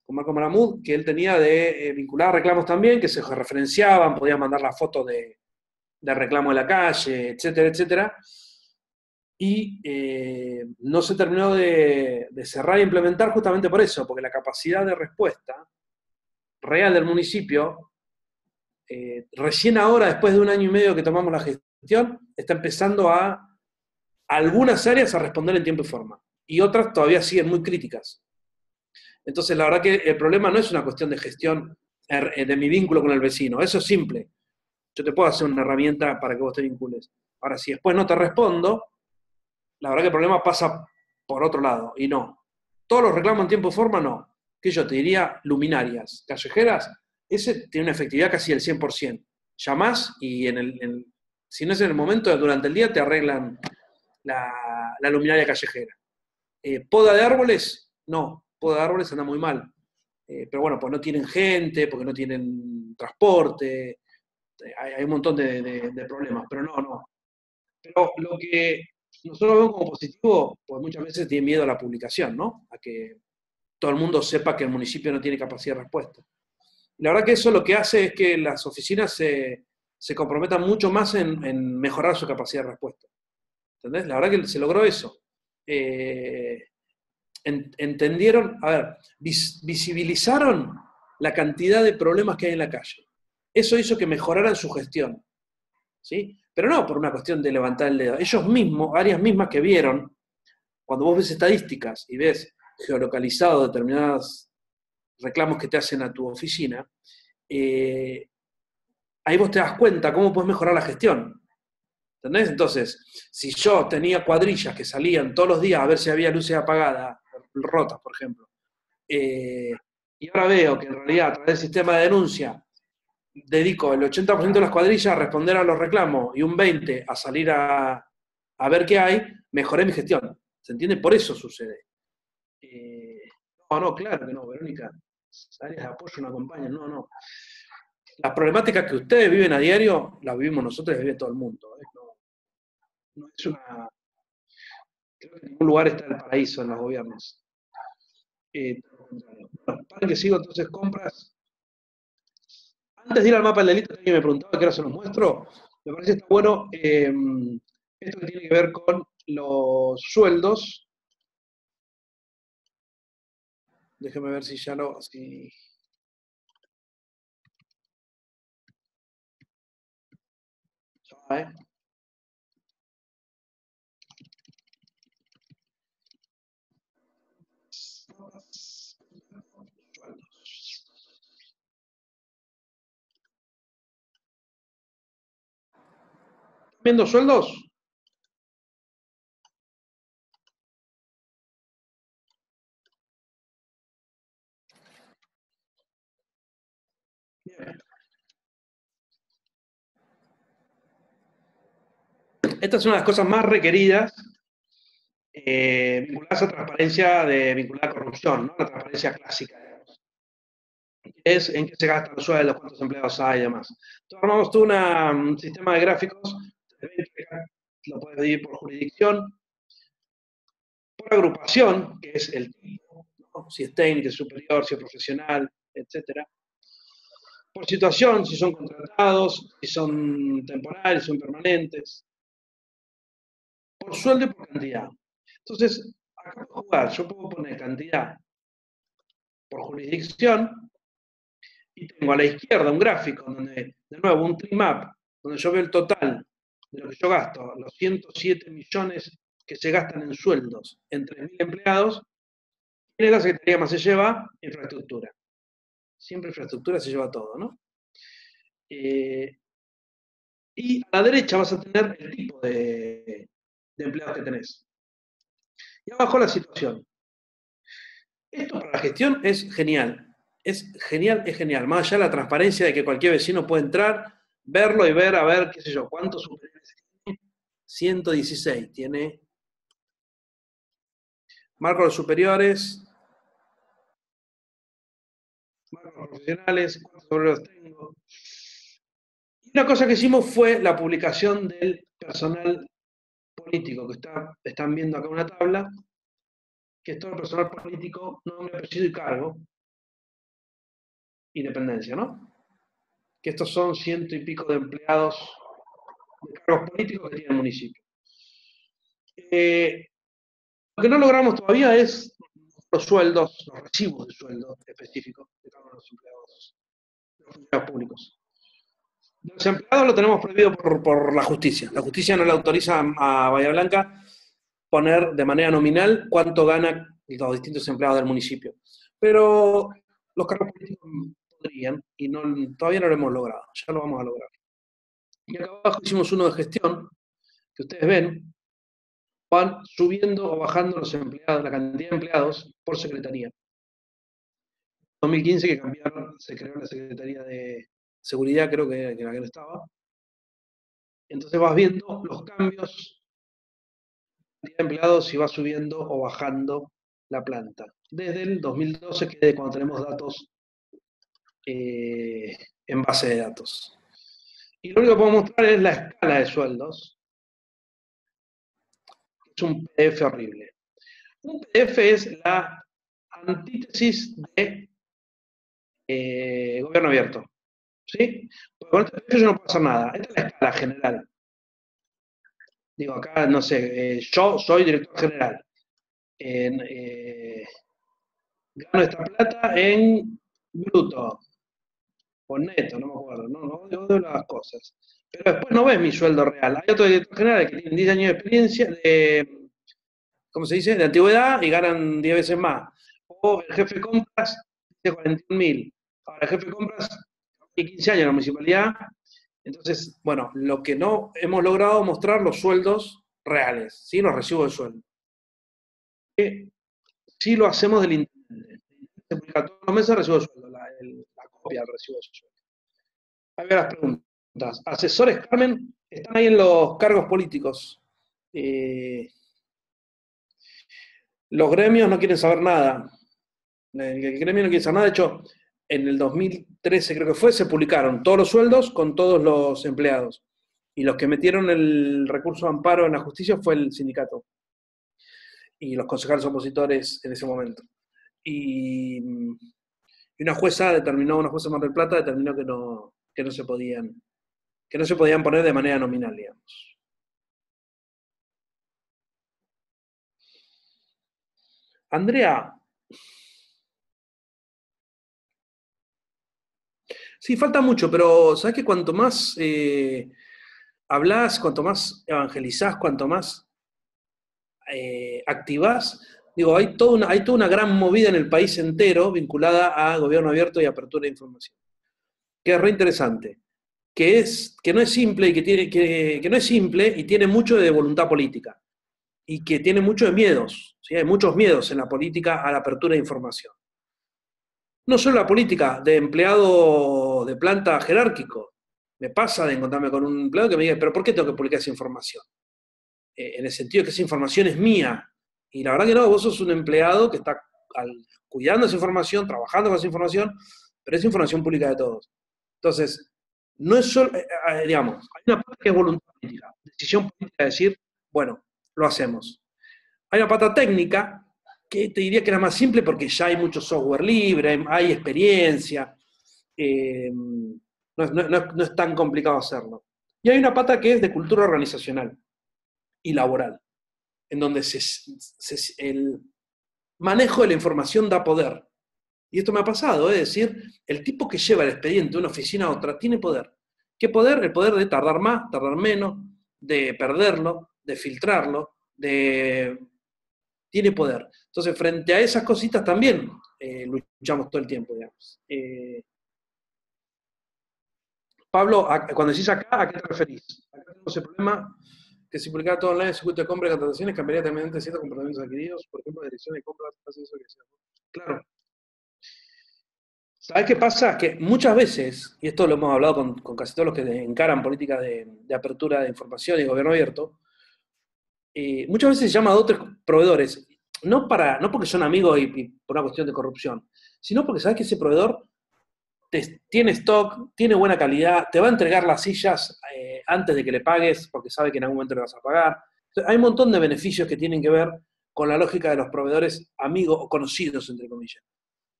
con Marco Maramud, que él tenía de vincular reclamos también, que se referenciaban, podían mandar la foto de reclamo de la calle, etcétera, etcétera. Y no se terminó de cerrar e implementar justamente por eso, porque la capacidad de respuesta real del municipio, recién ahora, después de 1 año y medio que tomamos la gestión, está empezando a algunas áreas a responder en tiempo y forma. Y otras todavía siguen muy críticas. Entonces, la verdad que el problema no es una cuestión de gestión de mi vínculo con el vecino. Eso es simple. Yo te puedo hacer una herramienta para que vos te vincules. Ahora, si después no te respondo, la verdad que el problema pasa por otro lado. Y no. Todos los reclamos en tiempo y forma, no. Que yo te diría luminarias, callejeras, ese tiene una efectividad casi del 100%. Llamás y si no es en el momento, durante el día te arreglan la luminaria callejera. Poda de árboles, no. Poda de árboles anda muy mal. Pero bueno, pues no tienen gente, porque no tienen transporte, hay un montón de problemas, pero no. Pero lo que nosotros vemos como positivo, pues muchas veces tiene miedo a la publicación, ¿no? A que todo el mundo sepa que el municipio no tiene capacidad de respuesta. Y la verdad que eso lo que hace es que las oficinas se comprometan mucho más en mejorar su capacidad de respuesta. ¿Entendés? La verdad que se logró eso. Entendieron, a ver, visibilizaron la cantidad de problemas que hay en la calle. Eso hizo que mejoraran su gestión. ¿sí? Pero no por una cuestión de levantar el dedo. Ellos mismos, áreas mismas que vieron, cuando vos ves estadísticas y ves geolocalizado determinados reclamos que te hacen a tu oficina, ahí vos te das cuenta cómo puedes mejorar la gestión. ¿Entendés? Entonces, si yo tenía cuadrillas que salían todos los días a ver si había luces apagadas, rotas, por ejemplo, y ahora veo que en realidad a través del sistema de denuncia dedico el 80% de las cuadrillas a responder a los reclamos y un 20% a salir a ver qué hay, mejoré mi gestión. ¿Se entiende? Por eso sucede. No, claro que no, Verónica. Áreas de apoyo no acompañan, no. Las problemáticas que ustedes viven a diario, las vivimos nosotros y las vive todo el mundo. No es una. Creo que en ningún lugar está el paraíso en los gobiernos. Bueno, para que sigo entonces compras. Antes de ir al mapa del delito, alguien me preguntaba que ahora se los muestro. Me parece que está bueno esto que tiene que ver con los sueldos. Déjeme ver si ya lo. Ya va, ¿Viendo sueldos? Bien. Esta es una de las cosas más requeridas vinculadas a transparencia vinculada a corrupción, ¿no? La transparencia clásica, digamos. Es en qué se gastan los sueldos, cuántos empleados hay y demás. Entonces armamos todo un sistema de gráficos, lo puedes dividir por jurisdicción, por agrupación, que es el tipo, ¿no? Si es técnico, si es superior, si es profesional, etc. Por situación, si son contratados, si son temporales, si son permanentes. Por sueldo y por cantidad. Entonces, acá puedo jugar, yo puedo poner cantidad por jurisdicción y tengo a la izquierda un gráfico donde, de nuevo, un trimap, donde yo veo el total de lo que yo gasto, los 107 millones que se gastan en sueldos en 3.000 empleados, y en la Secretaría más se lleva infraestructura. Siempre infraestructura se lleva todo, ¿no? Y a la derecha vas a tener el tipo de empleados que tenés. Y abajo la situación. Esto para la gestión es genial. Es genial. Más allá de la transparencia de que cualquier vecino puede entrar, verlo y ver, a ver, qué sé yo, cuántos superiores tiene. 116 tiene. Marco los superiores. Marco los profesionales. ¿Cuántos superiores tengo? Y una cosa que hicimos fue la publicación del personal político, que están viendo acá una tabla, que es todo el personal político, nombre, apellido y cargo, y dependencia, ¿no? Que estos son 100 y pico de empleados de cargos políticos que tiene el municipio. Lo que no logramos todavía es los sueldos, los recibos de sueldos específicos de cada uno de los empleados, de los funcionarios públicos. Los empleados lo tenemos prohibido por la justicia. La justicia no le autoriza a Bahía Blanca poner de manera nominal cuánto ganan los distintos empleados del municipio. Pero los cargos políticos podrían, y todavía no lo hemos logrado, ya lo vamos a lograr. Y acá abajo hicimos uno de gestión, que ustedes ven, van subiendo o bajando los empleados, la cantidad de empleados por secretaría. En 2015 que cambiaron, se creó la Secretaría de Seguridad, creo que la que no estaba. Entonces vas viendo los cambios de empleados y va subiendo o bajando la planta. Desde el 2012, que es cuando tenemos datos en base de datos. Y lo único que puedo mostrar es la escala de sueldos. Es un PDF horrible. Un PDF es la antítesis de gobierno abierto. ¿Sí? Porque con este PDF yo no puedo hacer nada. Esta es la escala general. Digo, acá, no sé, yo soy director general. Gano esta plata en bruto o neto, no me acuerdo, no odio las cosas. pero después no ves mi sueldo real. Hay otros directores generales que tienen 10 años de experiencia, ¿cómo se dice?, de antigüedad y ganan 10 veces más. O el jefe de compras dice 41.000. Ahora, el jefe de compras tiene 15 años en la municipalidad. Entonces, bueno, lo que no hemos logrado mostrar los sueldos reales, ¿sí? Los recibos de sueldo. Sí lo hacemos del intendente. Se publica todos los meses el recibo de sueldo, la copia del recibo de sueldo. Ahí las preguntas. Asesores, Carmen, están ahí en los cargos políticos. Los gremios no quieren saber nada. El gremio no quiere saber nada. De hecho, en el 2013 creo que fue, se publicaron todos los sueldos con todos los empleados. Y los que metieron el recurso de amparo en la justicia fue el sindicato. Y los concejales opositores en ese momento. Y una jueza determinó, una jueza de Mar del Plata determinó que no se podían poner de manera nominal, digamos. Andrea. Sí, falta mucho, pero sabes que cuanto más hablas, cuanto más evangelizás, cuanto más activás, digo, hay toda una gran movida en el país entero vinculada a gobierno abierto y apertura de información, que es re interesante, que no es simple y que no es simple y tiene mucho de voluntad política y que tiene mucho de miedos, ¿sí? Hay muchos miedos en la política a la apertura de información. No solo la política, de empleado de planta jerárquico. Me pasa de encontrarme con un empleado que me diga, pero ¿por qué tengo que publicar esa información? En el sentido de que esa información es mía. Y la verdad que no, vos sos un empleado que está cuidando esa información, trabajando con esa información, pero es información pública de todos. Entonces, no es solo, digamos, hay una parte que es voluntad política, decisión política de decir, bueno, lo hacemos. Hay una pata técnica que te diría que era más simple porque ya hay mucho software libre, hay experiencia, no es tan complicado hacerlo. Y hay una pata que es de cultura organizacional y laboral, en donde el manejo de la información da poder. Y esto me ha pasado, es decir, el tipo que lleva el expediente de una oficina a otra tiene poder. ¿Qué poder? El poder de tardar más, tardar menos, de perderlo, de filtrarlo, tiene poder. Entonces, frente a esas cositas también luchamos todo el tiempo, digamos. Pablo, cuando decís acá, ¿a qué te referís? Acá tenemos el problema que si publicara todo online el circuito de compra y contrataciones cambiaría también ciertos comportamientos adquiridos, por ejemplo, dirección de compras, eso que sea. Claro. ¿Sabés qué pasa? Que muchas veces, y esto lo hemos hablado con casi todos los que encaran políticas de apertura de información y gobierno abierto, muchas veces se llama a otros proveedores, no porque son amigos y por una cuestión de corrupción, sino porque sabes que ese proveedor tiene stock, tiene buena calidad, te va a entregar las sillas antes de que le pagues, porque sabe que en algún momento le vas a pagar. Entonces, hay un montón de beneficios que tienen que ver con la lógica de los proveedores amigos o conocidos, entre comillas.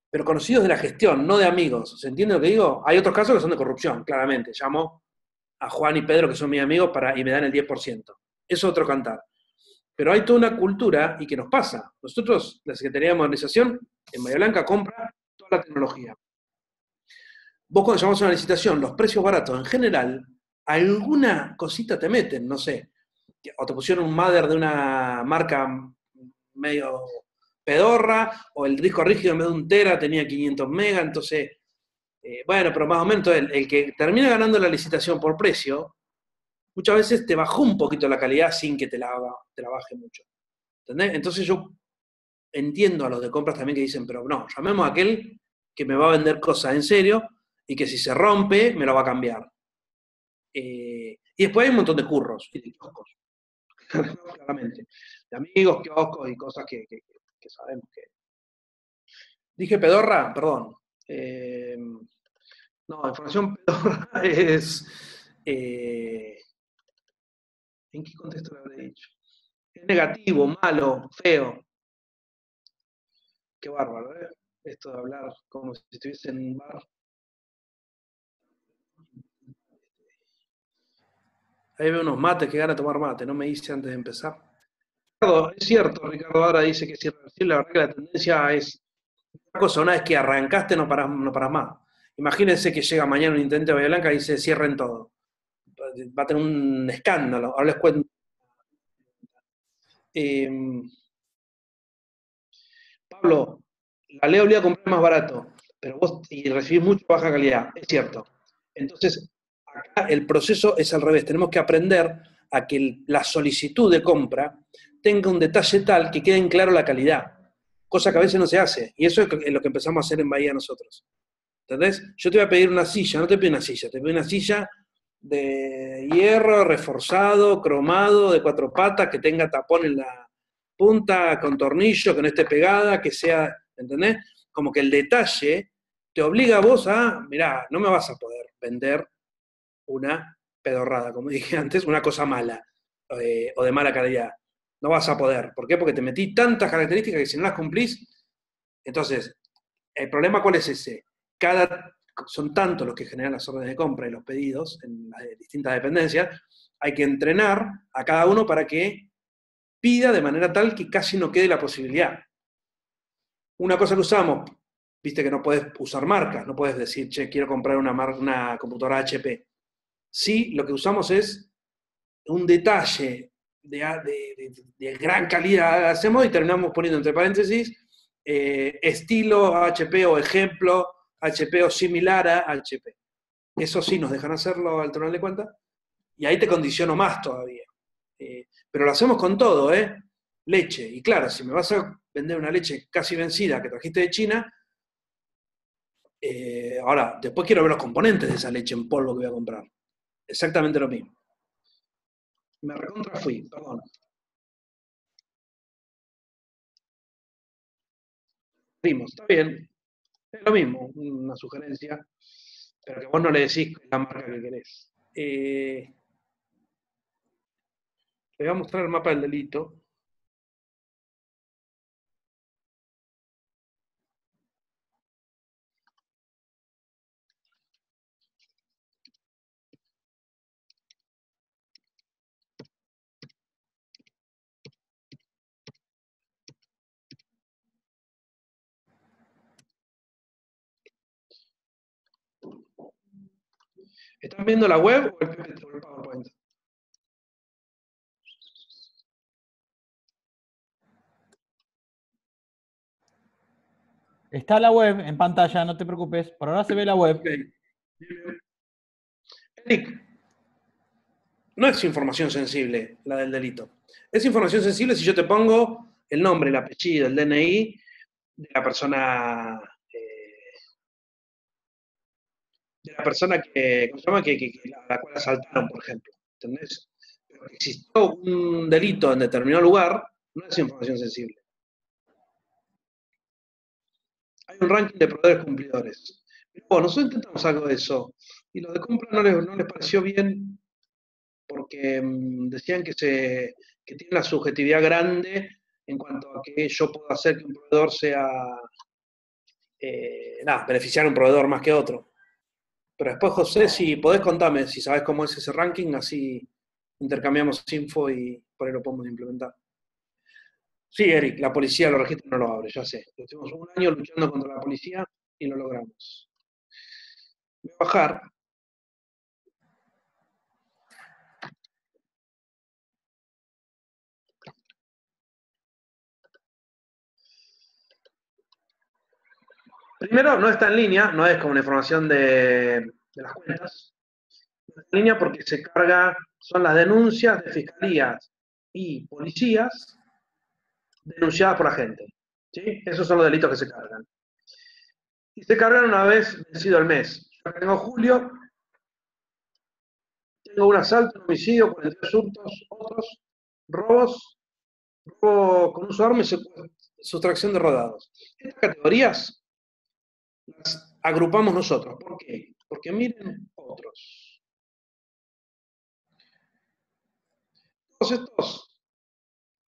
Pero conocidos de la gestión, no de amigos. ¿Se entiende lo que digo? Hay otros casos que son de corrupción, claramente. Llamo a Juan y Pedro, que son mis amigos, y me dan el 10%. Eso es otro cantar. Pero hay toda una cultura, y que nos pasa. Nosotros, la Secretaría de Modernización, en Bahía Blanca, compra toda la tecnología. Vos cuando llamamos a una licitación, los precios baratos, en general, alguna cosita te meten, no sé. O te pusieron un mother de una marca medio pedorra, o el disco rígido en vez de 1 tera tenía 500 megas, entonces, bueno, pero más o menos el que termina ganando la licitación por precio, muchas veces te bajó un poquito la calidad sin que te la baje mucho. ¿Entendés? Entonces yo entiendo a los de compras también que dicen, pero no, llamemos a aquel que me va a vender cosas en serio y que si se rompe, me lo va a cambiar. Y después hay un montón de curros y de kioscos, claramente. De amigos, kioscos y cosas que sabemos que... Dije pedorra, perdón. No, información pedorra es... ¿en qué contexto lo habré dicho? Es negativo, malo, feo. Qué bárbaro, ¿eh? Esto de hablar como si estuviese en un bar. Ahí veo unos mates que gana tomar mate, no me hice antes de empezar. Ricardo, es cierto, Ricardo ahora dice que es irreversible, la verdad que la tendencia es una cosa, una vez que arrancaste no paras más. Imagínense que llega mañana un intendente de Bahía Blanca y dice cierren todo. va a tener un escándalo. Ahora les cuento. Pablo, la ley obliga a comprar más barato, pero vos y recibís mucho baja calidad, es cierto. Entonces, acá el proceso es al revés, tenemos que aprender a que la solicitud de compra tenga un detalle tal que quede en claro la calidad, cosa que a veces no se hace, y eso es lo que empezamos a hacer en Bahía nosotros. ¿Entendés? Yo te voy a pedir una silla, no te pido una silla, te pido una silla de hierro reforzado, cromado, de 4 patas, que tenga tapón en la punta, con tornillo, que no esté pegada, que sea, ¿entendés? Como que el detalle te obliga a vos a, mirá, no me vas a poder vender una pedorrada, como dije antes, una cosa mala o de mala calidad. No vas a poder. ¿Por qué? Porque te metí tantas características que si no las cumplís, entonces, ¿el problema cuál es ese? Son tantos los que generan las órdenes de compra y los pedidos en las distintas dependencias, hay que entrenar a cada uno para que pida de manera tal que casi no quede la posibilidad. Una cosa que usamos, viste que no puedes usar marcas, no puedes decir, che, quiero comprar una computadora HP. Sí, lo que usamos es un detalle de gran calidad, hacemos y terminamos poniendo entre paréntesis estilo HP o ejemplo HP o similar a HP. Eso sí nos dejan hacerlo al tribunal de cuentas y ahí te condiciono más todavía. Pero lo hacemos con todo, ¿eh? Leche. Y claro, si me vas a vender una leche casi vencida que trajiste de China, ahora, después quiero ver los componentes de esa leche en polvo que voy a comprar. Exactamente lo mismo. Me recontra fui, perdón. Vimos, está bien. Es lo mismo, una sugerencia, pero que vos no le decís la marca que querés. Les voy a mostrar el mapa del delito. ¿Están viendo la web o el PowerPoint? Está la web en pantalla, no te preocupes. Por ahora se ve la web. Okay. Eric, no es información sensible la del delito. Es información sensible si yo te pongo el nombre, el apellido, el DNI de la persona que, ¿cómo se llama? A la cual asaltaron, por ejemplo. ¿Entendés? Pero que existió un delito en determinado lugar, no es información sensible. Hay un ranking de proveedores cumplidores. Pero bueno, nosotros intentamos algo de eso. Y lo de compra no les pareció bien porque decían que tiene la subjetividad grande en cuanto a que yo puedo hacer que un proveedor sea, beneficiar a un proveedor más que otro. Pero después, José, si podés contarme, si sabés cómo es ese ranking, así intercambiamos info y por ahí lo podemos implementar. Sí, Eric, la policía los registros no lo abre, ya sé. Estuvimos un año luchando contra la policía y lo logramos. Voy a bajar. Primero, no está en línea, no es como una información de las cuentas. No está en línea porque se carga, son las denuncias de fiscalías y policías denunciadas por la gente. ¿Sí? Esos son los delitos que se cargan. Y se cargan una vez vencido el mes. Yo tengo julio, tengo un asalto, un homicidio, 43 hurtos, otros, robos, robo con uso de arma y sustracción de rodados. Estas categorías las agrupamos nosotros. ¿Por qué? Porque miren otros. Todos estos,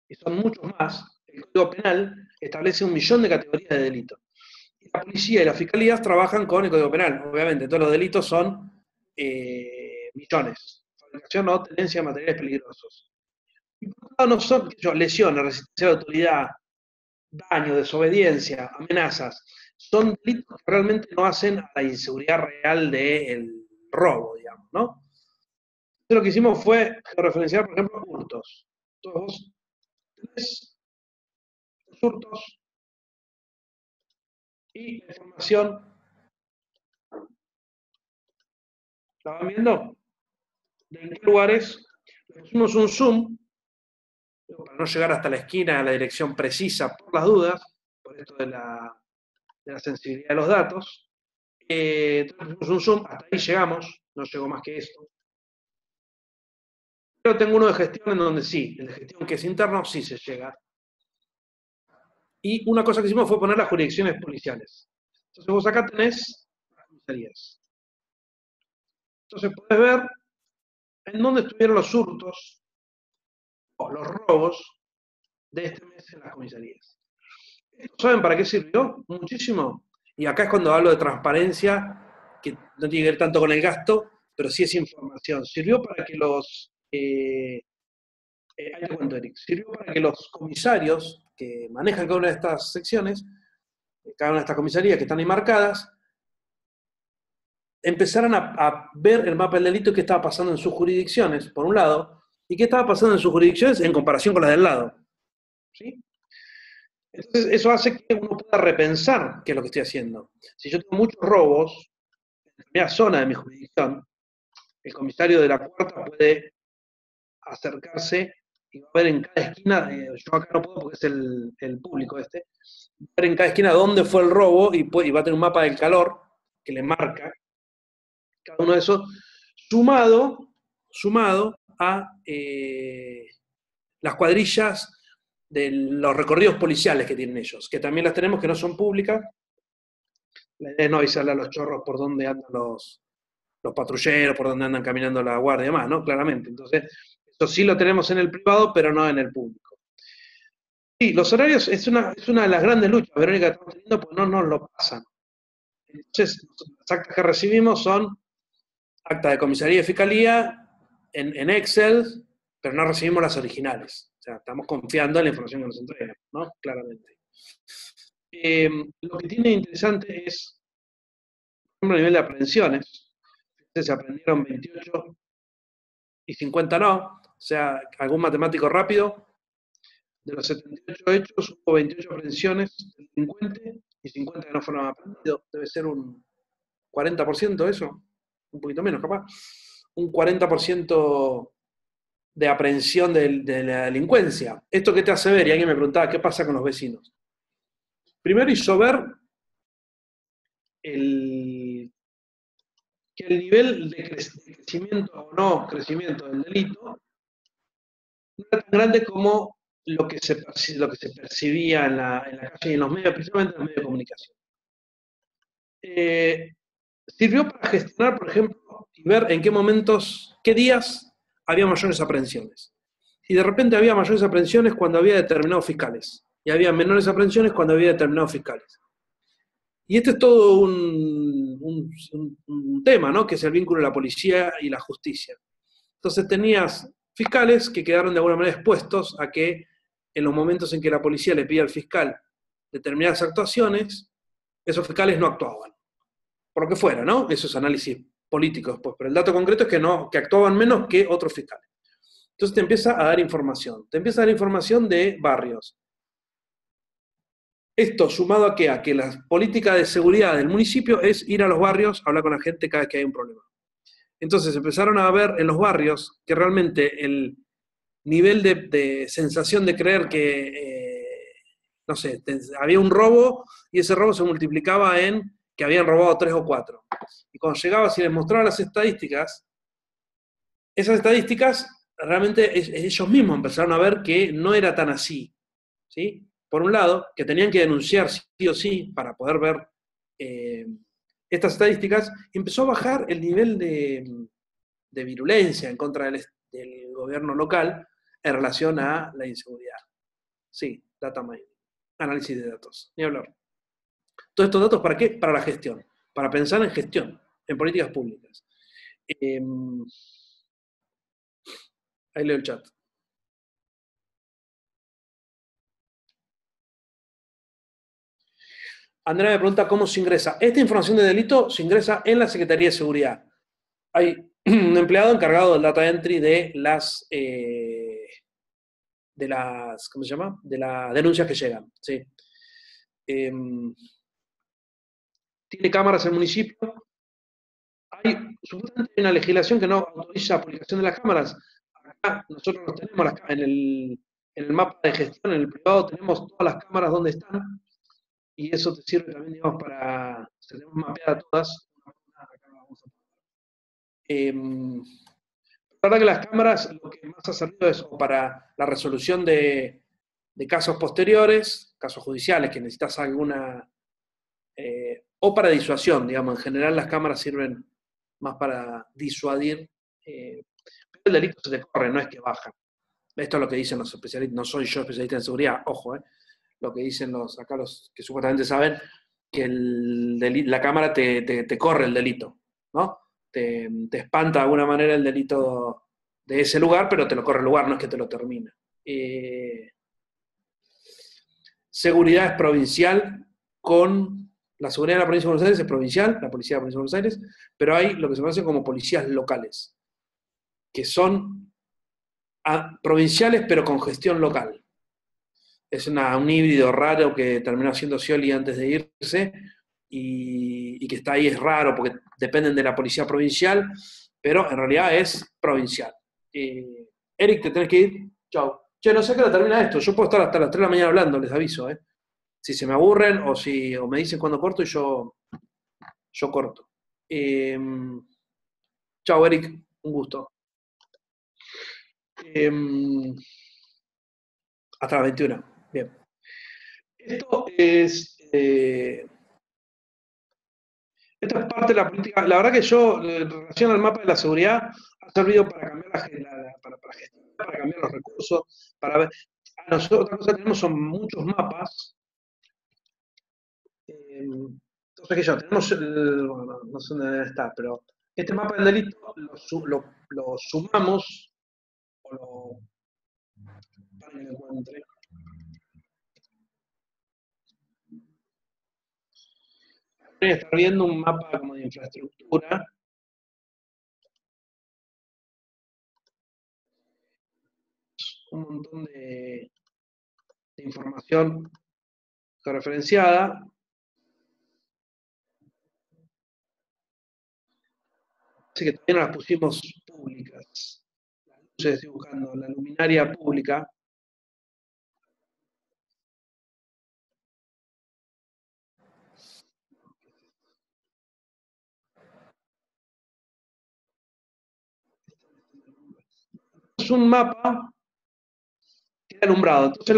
y son muchos más, el Código Penal establece 1 millón de categorías de delitos. Y la policía y las fiscalías trabajan con el Código Penal. Obviamente, todos los delitos son millones. Fabricación o tenencia de materiales peligrosos. Y por otro lado, no son lesiones, resistencia a la autoridad, daño, desobediencia, amenazas. Son delitos que realmente no hacen a la inseguridad real del robo, digamos, ¿no? lo que hicimos fue referenciar, por ejemplo, hurtos. Entonces vos tenés los hurtos y la información, ¿la van viendo? ¿De en qué lugares? Hicimos un zoom, para no llegar hasta la esquina a la dirección precisa por las dudas, por esto de la sensibilidad de los datos. Entonces hicimos un zoom, hasta ahí llegamos, no llegó más que esto. Pero tengo uno de gestión en donde sí, el de gestión que es interno, sí se llega. Y una cosa que hicimos fue poner las jurisdicciones policiales. Entonces vos acá tenés las comisarías. Entonces podés ver en dónde estuvieron los hurtos o los robos de este mes en las comisarías. ¿Saben para qué sirvió? Muchísimo. Y acá es cuando hablo de transparencia, que no tiene que ver tanto con el gasto, pero sí es información. Sirvió para que los... ahí te cuento, Eric. Sirvió para que los comisarios que manejan cada una de estas secciones, cada una de estas comisarías que están ahí marcadas, empezaran a ver el mapa del delito que estaba pasando en sus jurisdicciones, por un lado, y qué estaba pasando en sus jurisdicciones en comparación con las del lado. ¿Sí? Entonces, eso hace que uno pueda repensar qué es lo que estoy haciendo. Si yo tengo muchos robos en determinada zona de mi jurisdicción, el comisario de la cuarta puede acercarse y va a ver en cada esquina, yo acá no puedo porque es el público este, va a ver en cada esquina dónde fue el robo y va a tener un mapa del calor que le marca cada uno de esos, sumado a las cuadrillas de los recorridos policiales que tienen ellos, que también las tenemos, que no son públicas. La idea es no avisarle a los chorros por dónde andan los patrulleros, por dónde andan caminando la guardia y demás, ¿no? Claramente. Entonces, eso sí lo tenemos en el privado, pero no en el público. Sí, los horarios es una de las grandes luchas, Verónica, que estamos teniendo, porque no nos lo pasan. Entonces, las actas que recibimos son acta de comisaría y fiscalía en Excel, pero no recibimos las originales. O sea, estamos confiando en la información que nos entregan, ¿no? Claramente. Lo que tiene interesante es, por ejemplo, a nivel de aprehensiones. Se aprendieron 28 y 50 no. O sea, algún matemático rápido. De los 78 hechos, hubo 28 aprehensiones de delincuente y 50 que no fueron aprendidos. Debe ser un 40% eso. Un poquito menos, capaz. Un 40% de aprehensión de la delincuencia. ¿Esto qué te hace ver? Y alguien me preguntaba, ¿qué pasa con los vecinos? Primero hizo ver que el nivel de crecimiento o no crecimiento del delito no era tan grande como lo que se percibía en la calle y en los medios, principalmente en los medios de comunicación. Sirvió para gestionar, por ejemplo, y ver en qué momentos, qué días había mayores aprehensiones. Y de repente había mayores aprehensiones cuando había determinados fiscales. Y había menores aprehensiones cuando había determinados fiscales. Y este es todo un tema, ¿no? Que es el vínculo de la policía y la justicia. Entonces tenías fiscales que quedaron de alguna manera expuestos a que en los momentos en que la policía le pide al fiscal determinadas actuaciones, esos fiscales no actuaban. Por lo que fuera, ¿no? Eso es análisis político después. Pero el dato concreto es que actuaban menos que otros fiscales. Entonces te empieza a dar información. Te empieza a dar información de barrios. Esto sumado a qué? A que la política de seguridad del municipio es ir a los barrios a hablar con la gente cada vez que hay un problema. Entonces empezaron a ver en los barrios que realmente el nivel de sensación de creer que, no sé, había un robo y ese robo se multiplicaba en que habían robado 3 o 4. Y cuando llegabas y les mostraba las estadísticas, esas estadísticas realmente ellos mismos empezaron a ver que no era tan así, ¿sí? Por un lado, que tenían que denunciar sí o sí para poder ver estas estadísticas, y empezó a bajar el nivel de virulencia en contra del gobierno local en relación a la inseguridad. Sí, data mining, análisis de datos, ni hablar. Todos estos datos, ¿para qué? Para la gestión, para pensar en gestión, en políticas públicas. Ahí leo el chat. Andrea me pregunta cómo se ingresa. Esta información de delito se ingresa en la Secretaría de Seguridad. Hay un empleado encargado del data entry de ¿cómo se llama? De las denuncias que llegan, ¿sí? Tiene cámaras el municipio. Supuestamente hay una legislación que no autoriza la publicación de las cámaras. Acá nosotros los tenemos en el mapa de gestión, en el privado, tenemos todas las cámaras donde están, y eso te sirve también, digamos, para, tenemos mapeadas todas. La verdad que las cámaras lo que más ha servido es para la resolución de casos posteriores, casos judiciales, que necesitas alguna, o para disuasión, digamos, en general las cámaras sirven más para disuadir, pero el delito se te corre, no es que baja. Esto es lo que dicen los especialistas, no soy yo especialista en seguridad, ojo, lo que dicen acá los que supuestamente saben, que la cámara te corre el delito, ¿no? Te espanta de alguna manera el delito de ese lugar, pero te lo corre el lugar, no es que te lo termina. Seguridad es provincial, la seguridad de la provincia de Buenos Aires es provincial, la policía de la provincia de Buenos Aires, pero hay lo que se conoce como policías locales, que son provinciales pero con gestión local. Es un híbrido raro que terminó haciendo Scioli antes de irse, y que está ahí, es raro porque dependen de la policía provincial, pero en realidad es provincial. Eric, te tenés que ir. Chau. Che, no sé a qué hora termina esto. Yo puedo estar hasta las 3 de la mañana hablando, les aviso, Si se me aburren o me dicen cuándo corto y yo corto. Chau, Eric. Un gusto. Hasta las 21. Bien. Esto es parte de la política. La verdad que yo, en relación al mapa de la seguridad, ha servido para cambiar para cambiar los recursos, para ver. Nosotros otra cosa que tenemos son muchos mapas. Entonces, que yo, tenemos, bueno, no sé dónde está, pero este mapa del delito lo sumamos, para que lo encuentre. Voy a estar viendo un mapa como de infraestructura. Un montón de información referenciada. Así que también las pusimos públicas. Las luces, estoy buscando la luminaria pública. Es un mapa que está alumbrado. Entonces,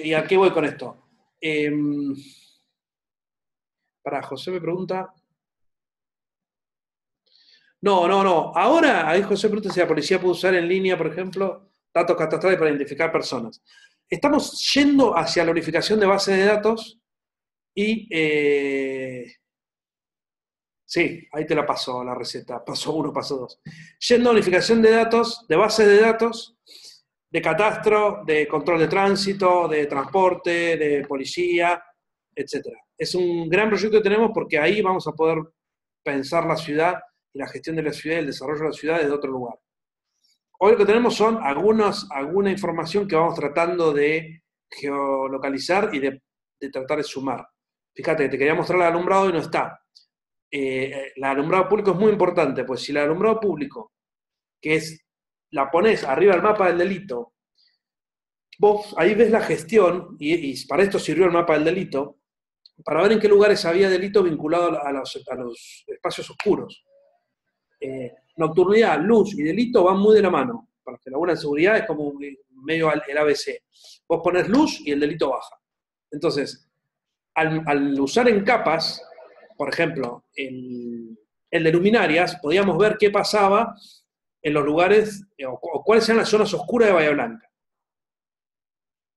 ¿y a qué voy con esto? José me pregunta. No. Ahora, ahí José pregunta si la policía puede usar en línea, por ejemplo, datos catastrales para identificar personas. Estamos yendo hacia la unificación de bases de datos y... sí, ahí te la paso la receta, paso 1, paso 2. Yendo a unificación de datos, de bases de datos, de catastro, de control de tránsito, de transporte, de policía, etc. Es un gran proyecto que tenemos porque ahí vamos a poder pensar la ciudad y la gestión de la ciudad y el desarrollo de la ciudad desde otro lugar. Hoy lo que tenemos son alguna información que vamos tratando de geolocalizar y de tratar de sumar. Fíjate, te quería mostrar el alumbrado y no está. El alumbrado público es muy importante, pues si el alumbrado público, la pones arriba del mapa del delito, vos ahí ves la gestión, y para esto sirvió el mapa del delito, para ver en qué lugares había delito vinculado a los espacios oscuros. Nocturnidad, luz y delito van muy de la mano. Para los que laburan en seguridad es como medio el ABC. Vos ponés luz y el delito baja. Entonces, al usar en capas, por ejemplo, el de luminarias, podíamos ver qué pasaba en los lugares, o cuáles eran las zonas oscuras de Bahía Blanca.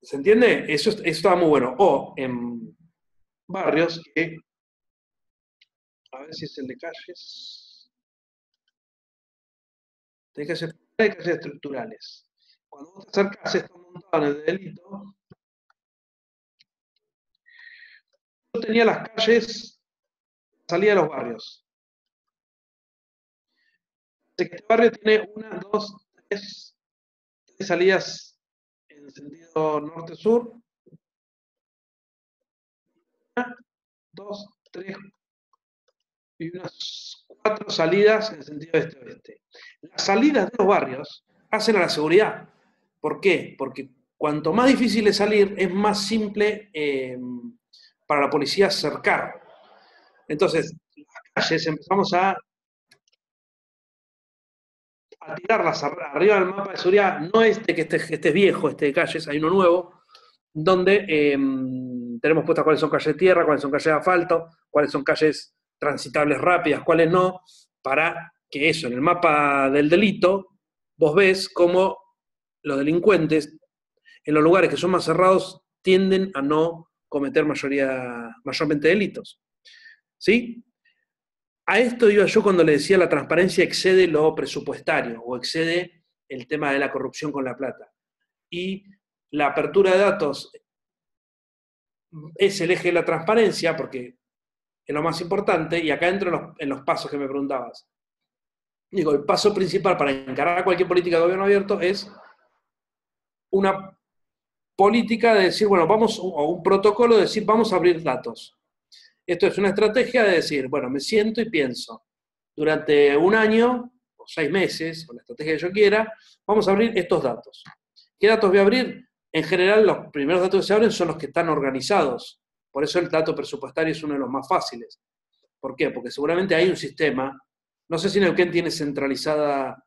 ¿Se entiende? Eso estaba muy bueno. O en barrios que, a ver si es el de calles, hay calles estructurales. Cuando vos te acercás a estos montones de delito, yo tenía las calles, salía de los barrios. Este barrio tiene una, dos, tres salidas en sentido norte-sur. Una, dos, tres y unas 4 salidas en sentido este-oeste. Las salidas de los barrios hacen a la seguridad. ¿Por qué? Porque cuanto más difícil es salir, es más simple para la policía cercar. Entonces, las calles empezamos a tirarlas arriba del mapa de seguridad, no que este es viejo, este de calles, hay uno nuevo, donde tenemos puestas cuáles son calles de tierra, cuáles son calles de asfalto, cuáles son calles transitables rápidas, cuáles no, para que eso, en el mapa del delito, vos ves cómo los delincuentes, en los lugares que son más cerrados, tienden a no cometer mayormente delitos. ¿Sí? A esto iba yo cuando le decía la transparencia excede lo presupuestario o excede el tema de la corrupción con la plata. Y la apertura de datos es el eje de la transparencia porque es lo más importante, y acá entro en los pasos que me preguntabas. Digo, el paso principal para encarar cualquier política de gobierno abierto es una política de decir, bueno, o un protocolo de decir, vamos a abrir datos. Esto es una estrategia de decir, bueno, me siento y pienso, durante un año, o 6 meses, o la estrategia que yo quiera, vamos a abrir estos datos. ¿Qué datos voy a abrir? En general, los primeros datos que se abren son los que están organizados. Por eso el dato presupuestario es uno de los más fáciles. ¿Por qué? Porque seguramente hay un sistema, no sé si Neuquén tiene centralizada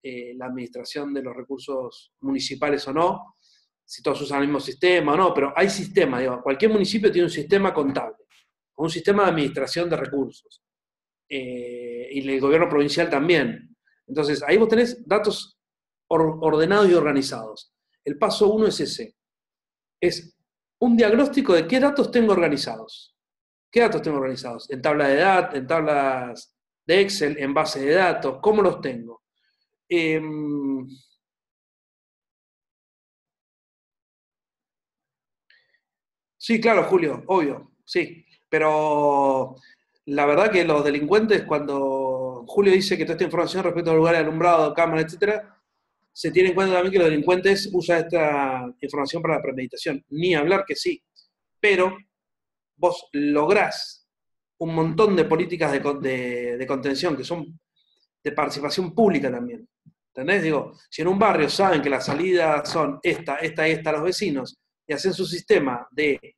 la administración de los recursos municipales o no, si todos usan el mismo sistema o no, pero hay sistemas, digo, cualquier municipio tiene un sistema contable, un sistema de administración de recursos, y el gobierno provincial también. Entonces, ahí vos tenés datos ordenados y organizados. El paso 1 es ese, es un diagnóstico de qué datos tengo organizados. ¿Qué datos tengo organizados? En tablas de datos, en tablas de Excel, en bases de datos, ¿cómo los tengo? Sí, claro, Julio, obvio, sí. Pero la verdad que los delincuentes, cuando Julio dice que toda esta información respecto a lugares alumbrados, cámaras, etcétera, se tiene en cuenta también que los delincuentes usan esta información para la premeditación. Ni hablar que sí. Pero vos lográs un montón de políticas de contención que son de participación pública también. ¿Entendés? Digo, si en un barrio saben que las salidas son esta, los vecinos, y hacen su sistema de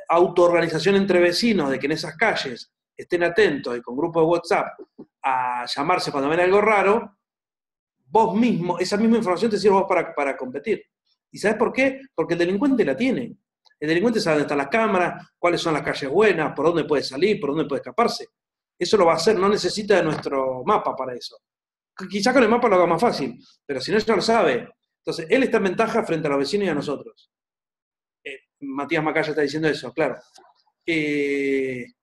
autoorganización entre vecinos, de que en esas calles estén atentos y con grupos de WhatsApp a llamarse cuando ven algo raro, vos mismo, esa misma información te sirve vos para competir. ¿Y sabés por qué? Porque el delincuente la tiene. El delincuente sabe dónde están las cámaras, cuáles son las calles buenas, por dónde puede salir, por dónde puede escaparse. Eso lo va a hacer, no necesita de nuestro mapa para eso. Quizá con el mapa lo haga más fácil, pero si no, ya lo sabe. Entonces, él está en ventaja frente a los vecinos y a nosotros. Matías Macaya está diciendo eso, claro. El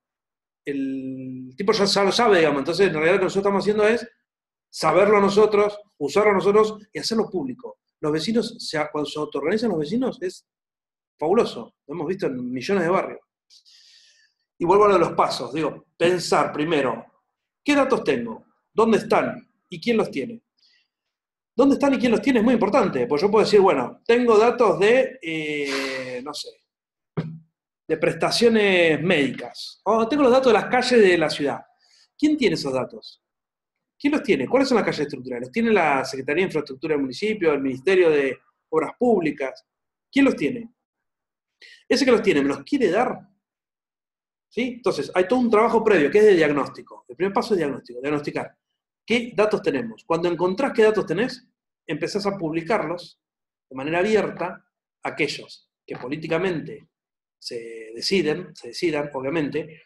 tipo ya lo sabe, digamos. Entonces, en realidad lo que nosotros estamos haciendo es saberlo nosotros, usarlo nosotros y hacerlo público. Los vecinos, cuando se autoorganizan los vecinos, es fabuloso. Lo hemos visto en millones de barrios. Y vuelvo a lo de los pasos. Digo, pensar primero, ¿qué datos tengo? ¿Dónde están? ¿Y quién los tiene? ¿Dónde están y quién los tiene? Es muy importante, porque yo puedo decir, bueno, tengo datos de, no sé, de prestaciones médicas. O tengo los datos de las calles de la ciudad. ¿Quién tiene esos datos? ¿Quién los tiene? ¿Cuáles son las calles estructurales? ¿Tiene la Secretaría de Infraestructura del municipio, el Ministerio de Obras Públicas? ¿Quién los tiene? Ese que los tiene, ¿me los quiere dar? ¿Sí? Entonces, hay todo un trabajo previo que es de diagnóstico. El primer paso es diagnóstico, diagnosticar. ¿Qué datos tenemos? Cuando encontrás qué datos tenés, empezás a publicarlos de manera abierta, aquellos que políticamente se decidan, obviamente,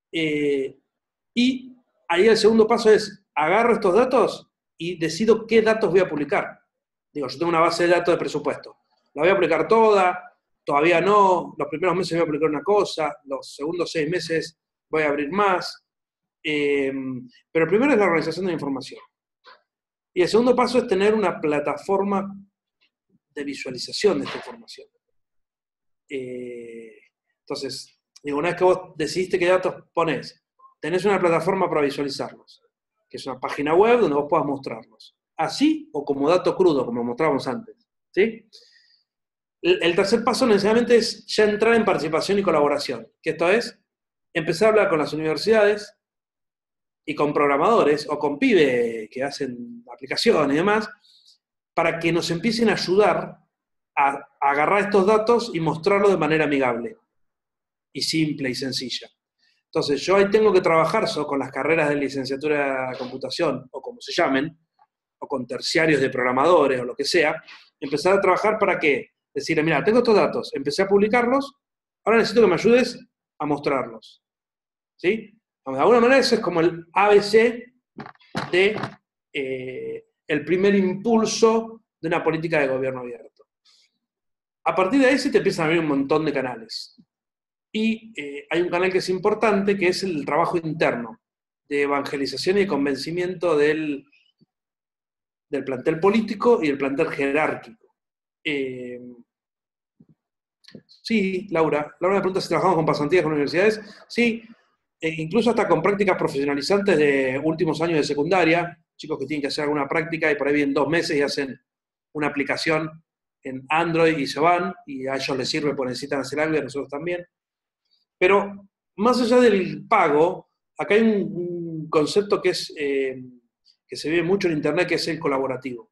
y ahí el segundo paso es, agarro estos datos y decido qué datos voy a publicar. Digo, yo tengo una base de datos de presupuesto. La voy a publicar toda, todavía no, los primeros meses voy a publicar una cosa, los segundos 6 meses voy a abrir más. Pero el primero es la organización de la información. Y el segundo paso es tener una plataforma de visualización de esta información. Entonces, digo, una vez que vos decidiste qué datos ponés, tenés una plataforma para visualizarlos. que es una página web donde vos puedas mostrarlos. Así o como dato crudo, como mostrábamos antes. ¿Sí? El tercer paso necesariamente es ya entrar en participación y colaboración, que esto es empezar a hablar con las universidades y con programadores o con pibes que hacen aplicaciones y demás, para que nos empiecen a ayudar a agarrar estos datos y mostrarlos de manera amigable y simple y sencilla. Entonces, yo ahí tengo que trabajar con las carreras de licenciatura de computación, o como se llamen, o con terciarios de programadores, o lo que sea, empezar a trabajar para qué. Decirle, mira, tengo estos datos, empecé a publicarlos, ahora necesito que me ayudes a mostrarlos. ¿Sí? De alguna manera eso es como el ABC de el primer impulso de una política de gobierno abierto. A partir de ahí se te empiezan a abrir un montón de canales. Y hay un canal que es importante, que es el trabajo interno, de evangelización y de convencimiento del plantel político y el plantel jerárquico. Sí, Laura me pregunta si trabajamos con pasantías con universidades. Sí, incluso hasta con prácticas profesionalizantes de últimos años de secundaria, chicos que tienen que hacer alguna práctica y por ahí vienen 2 meses y hacen una aplicación en Android y se van, y a ellos les sirve porque necesitan hacer algo y a nosotros también. Pero más allá del pago, acá hay un concepto que se ve mucho en Internet, que es el colaborativo.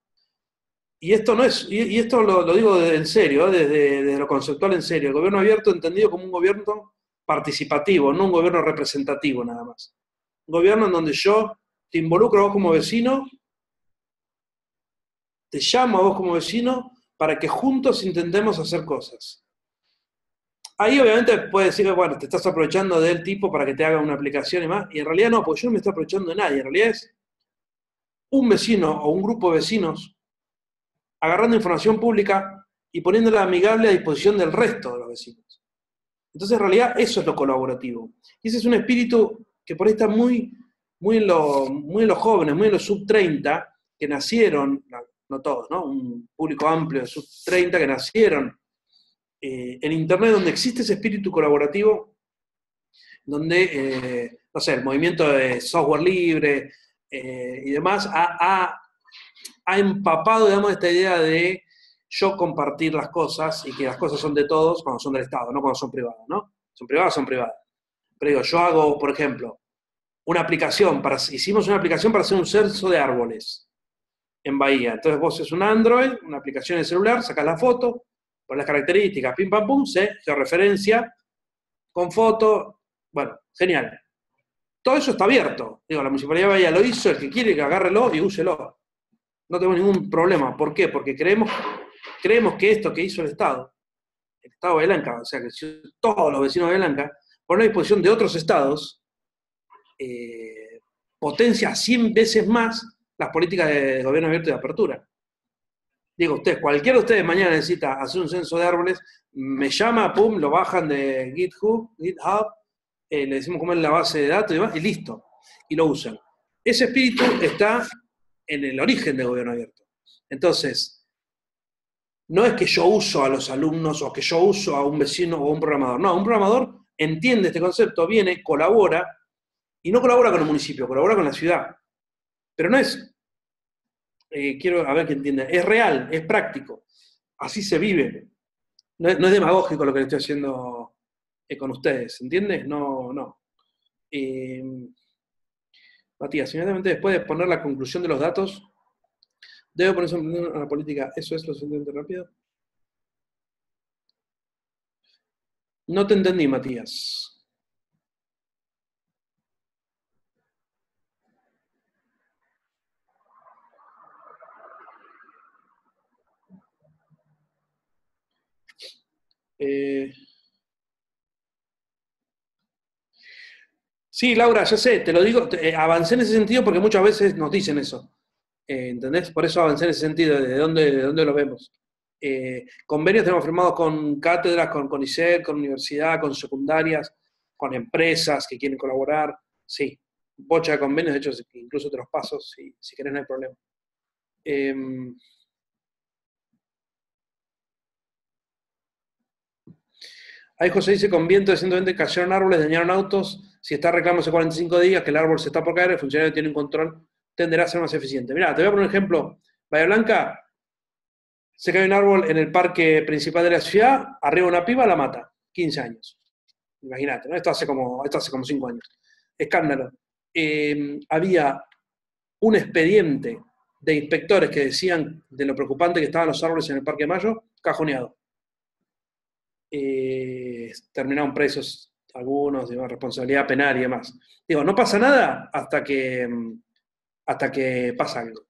Y esto no es, y esto lo digo en serio, desde lo conceptual en serio. El gobierno abierto entendido como un gobierno participativo, no un gobierno representativo nada más. Un gobierno en donde yo te involucro a vos como vecino, te llamo a vos como vecino para que juntos intentemos hacer cosas. Ahí obviamente puedes decir que, bueno, te estás aprovechando del tipo para que te haga una aplicación y más, y en realidad no, porque yo no me estoy aprovechando de nadie, en realidad es un vecino o un grupo de vecinos agarrando información pública y poniéndola amigable a disposición del resto de los vecinos. Entonces, en realidad, eso es lo colaborativo. Y ese es un espíritu que por ahí está muy en los jóvenes, muy en los sub-30, que nacieron, no todos, ¿no? Un público amplio de sub-30 que nacieron en Internet, donde existe ese espíritu colaborativo, donde, no sé, el movimiento de software libre y demás ha empapado, digamos, esta idea de yo compartir las cosas y que las cosas son de todos cuando son del Estado, no cuando son privadas, ¿no? Son privadas. Pero digo, yo hago, por ejemplo, hicimos una aplicación para hacer un censo de árboles en Bahía. Entonces vos es un Android, una aplicación de celular, sacás la foto, pones las características, pim pam pum, se georreferencia, con foto, bueno, genial. Todo eso está abierto. Digo, la Municipalidad de Bahía lo hizo, el que quiere que agárrelo y úselo. No tengo ningún problema. ¿Por qué? Porque creemos que esto que hizo el Estado de Blanca, o sea, que todos los vecinos de Blanca, ponen a disposición de otros estados, potencia 100 veces más las políticas de gobierno abierto y de apertura. Digo, cualquiera de ustedes mañana necesita hacer un censo de árboles, me llama, pum, lo bajan de GitHub, le decimos cómo es la base de datos y demás, y listo, y lo usan. Ese espíritu está en el origen del gobierno abierto. Entonces, no es que yo uso a los alumnos o que yo uso a un vecino o a un programador. No, un programador entiende este concepto, viene, colabora, y no colabora con el municipio, colabora con la ciudad. Pero no es, quiero a ver que entienda, es real, es práctico. Así se vive. No es demagógico lo que le estoy haciendo con ustedes, ¿entiendes? No. Matías, inmediatamente después de poner la conclusión de los datos, debe ponerse en la política. ¿Eso es lo suficientemente rápido? No te entendí, Matías. Sí, Laura, ya sé, te lo digo, avancé en ese sentido porque muchas veces nos dicen eso. ¿Entendés? Por eso avancé en ese sentido, de dónde lo vemos. Convenios tenemos firmados con cátedras, con CONICET, con universidad, con secundarias, con empresas que quieren colaborar. Sí, bocha de convenios, de hecho, incluso te los paso, si querés, no hay problema. Ahí José dice, con viento de 120 cayeron árboles, dañaron autos. Si está reclamo hace 45 días que el árbol se está por caer, el funcionario tiene un control, tenderá a ser más eficiente. Mirá, te voy a poner un ejemplo. Bahía Blanca, se cae un árbol en el parque principal de la ciudad, arriba una piba la mata. 15 años. Imagínate, ¿no? Esto hace como 5 años. Escándalo. Había un expediente de inspectores que decían de lo preocupante que estaban los árboles en el Parque Mayo, cajoneado. Terminaron presos algunos, de responsabilidad penal y demás. Digo, no pasa nada hasta que pasa algo,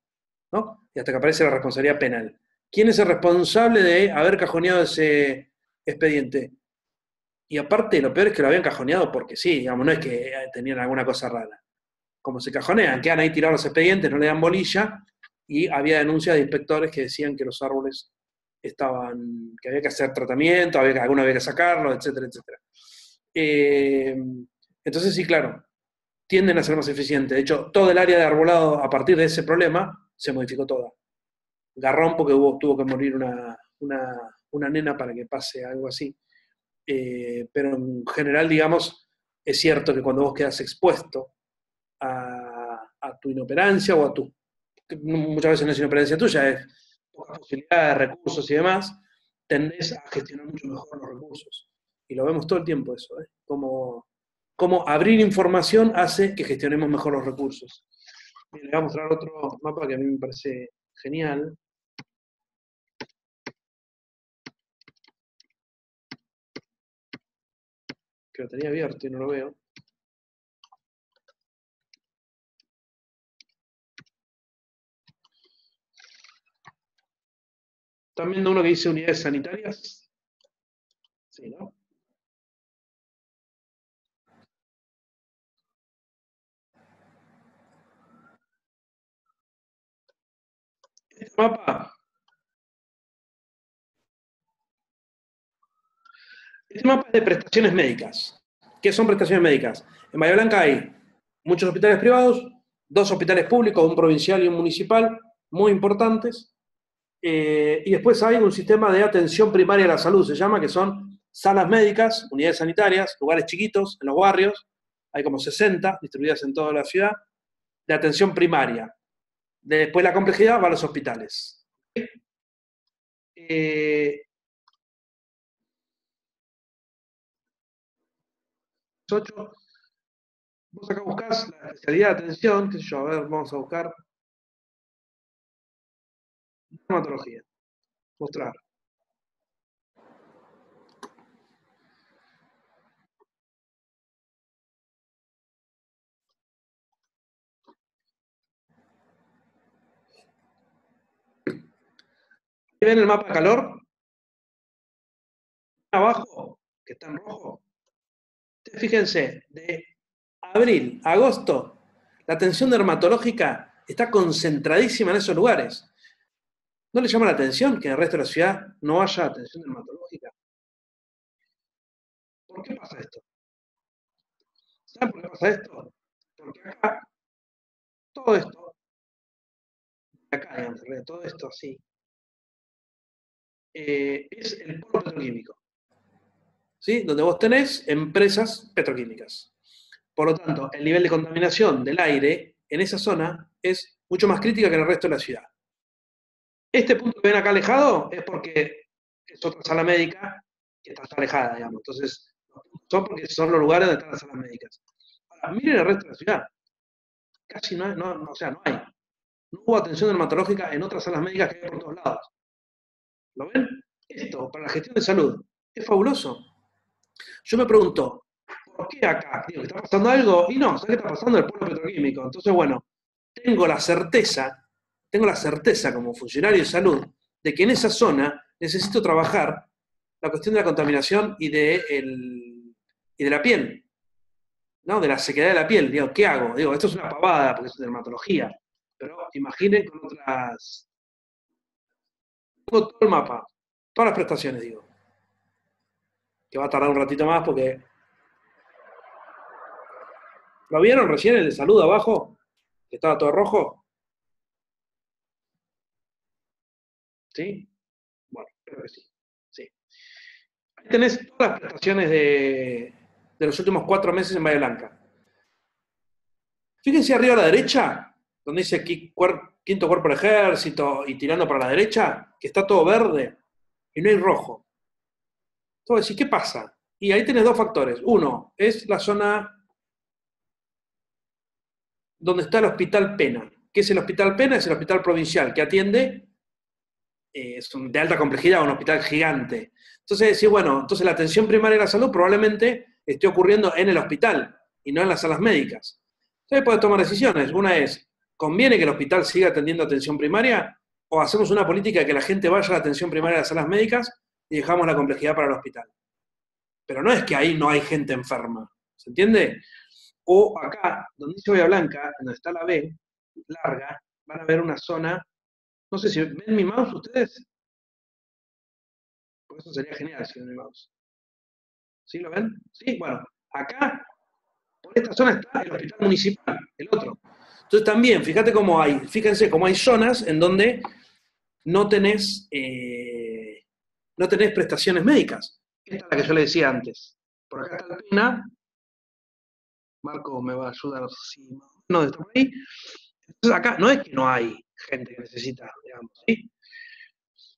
¿no? Y hasta que aparece la responsabilidad penal. ¿Quién es el responsable de haber cajoneado ese expediente? Y aparte, lo peor es que lo habían cajoneado porque sí, digamos, no es que tenían alguna cosa rara. Como se cajonean, quedan ahí tirados los expedientes, no le dan bolilla, y había denuncias de inspectores que decían que los árboles que había que hacer tratamiento, alguno había que sacarlo, etcétera, etcétera. Entonces sí, claro, tienden a ser más eficientes. De hecho, todo el área de arbolado a partir de ese problema se modificó toda. Garrón porque tuvo que morir una nena para que pase algo así. Pero en general, digamos, es cierto que cuando vos quedas expuesto a tu inoperancia o muchas veces no es inoperancia tuya, es pocas posibilidades de recursos y demás, tendés a gestionar mucho mejor los recursos. Y lo vemos todo el tiempo eso, ¿eh? Como abrir información hace que gestionemos mejor los recursos. Bien, le voy a mostrar otro mapa que a mí me parece genial. Que lo tenía abierto y no lo veo. ¿Están viendo uno que dice unidades sanitarias? Sí, ¿no? Este mapa es de prestaciones médicas. ¿Qué son prestaciones médicas? En Bahía Blanca hay muchos hospitales privados, 2 hospitales públicos, un provincial y un municipal, muy importantes. Y después hay un sistema de atención primaria a la salud, se llama, que son salas médicas, unidades sanitarias, lugares chiquitos en los barrios, hay como 60 distribuidas en toda la ciudad, de atención primaria. Después la complejidad va a los hospitales. 8, vos acá buscás la especialidad de atención, qué sé yo, a ver, vamos a buscar dermatología, mostrar. ¿Ven el mapa de calor? Abajo, que está en rojo. Fíjense, de abril a agosto, la atención dermatológica está concentradísima en esos lugares. ¿No le llama la atención que en el resto de la ciudad no haya atención dermatológica? ¿Por qué pasa esto? ¿Saben por qué pasa esto? Porque acá, todo esto, acá, digamos, todo esto así, es el polo petroquímico, ¿sí? Donde vos tenés empresas petroquímicas. Por lo tanto, el nivel de contaminación del aire en esa zona es mucho más crítica que en el resto de la ciudad. Este punto que ven acá alejado es porque es otra sala médica que está alejada, digamos. Entonces, son porque son los lugares donde están las salas médicas. Ahora, miren el resto de la ciudad. Casi no hay, o sea, no hay. No hubo atención dermatológica en otras salas médicas que hay por todos lados. ¿Lo ven? Esto, para la gestión de salud, es fabuloso. Yo me pregunto, ¿por qué acá? Digo, ¿está pasando algo? Y no, ¿sabes qué está pasando? El polo petroquímico. Entonces, bueno, tengo la certeza como funcionario de salud de que en esa zona necesito trabajar la cuestión de la contaminación y de la piel, ¿no? De la sequedad de la piel. Digo, ¿qué hago? Digo, esto es una pavada porque es dermatología, pero imaginen con otras... Tengo todo el mapa, todas las prestaciones, digo, que va a tardar un ratito más porque... ¿Lo vieron recién el de salud abajo? Que estaba todo rojo. ¿Sí? Bueno, creo que sí. Sí. tenés todas las prestaciones de los últimos 4 meses en Bahía Blanca. Fíjense arriba a la derecha, donde dice quinto cuerpo del ejército y tirando para la derecha, que está todo verde y no hay rojo. Entonces, ¿qué pasa? Y ahí tenés 2 factores. Uno, es la zona donde está el Hospital Pena. ¿Qué es el Hospital Pena? Es el hospital provincial que atiende, es de alta complejidad, un hospital gigante. Entonces decís, bueno, entonces la atención primaria de la salud probablemente esté ocurriendo en el hospital y no en las salas médicas. Entonces podés tomar decisiones. Una es, ¿conviene que el hospital siga atendiendo atención primaria? ¿O hacemos una política de que la gente vaya a la atención primaria de las salas médicas y dejamos la complejidad para el hospital? Pero no es que ahí no hay gente enferma, ¿se entiende? O acá, donde dice Bahía Blanca, donde está la B, larga, van a ver una zona, no sé si ven mi mouse ustedes, porque eso sería genial si ven mi mouse. ¿Sí lo ven? Sí, bueno, acá, por esta zona está el hospital municipal, el otro. Entonces también, fíjense cómo hay zonas en donde no tenés prestaciones médicas. Esta es la que yo le decía antes. Por acá está el Pena. Marco me va a ayudar si no está por ahí. Entonces acá no es que no hay gente que necesita, digamos, ¿sí?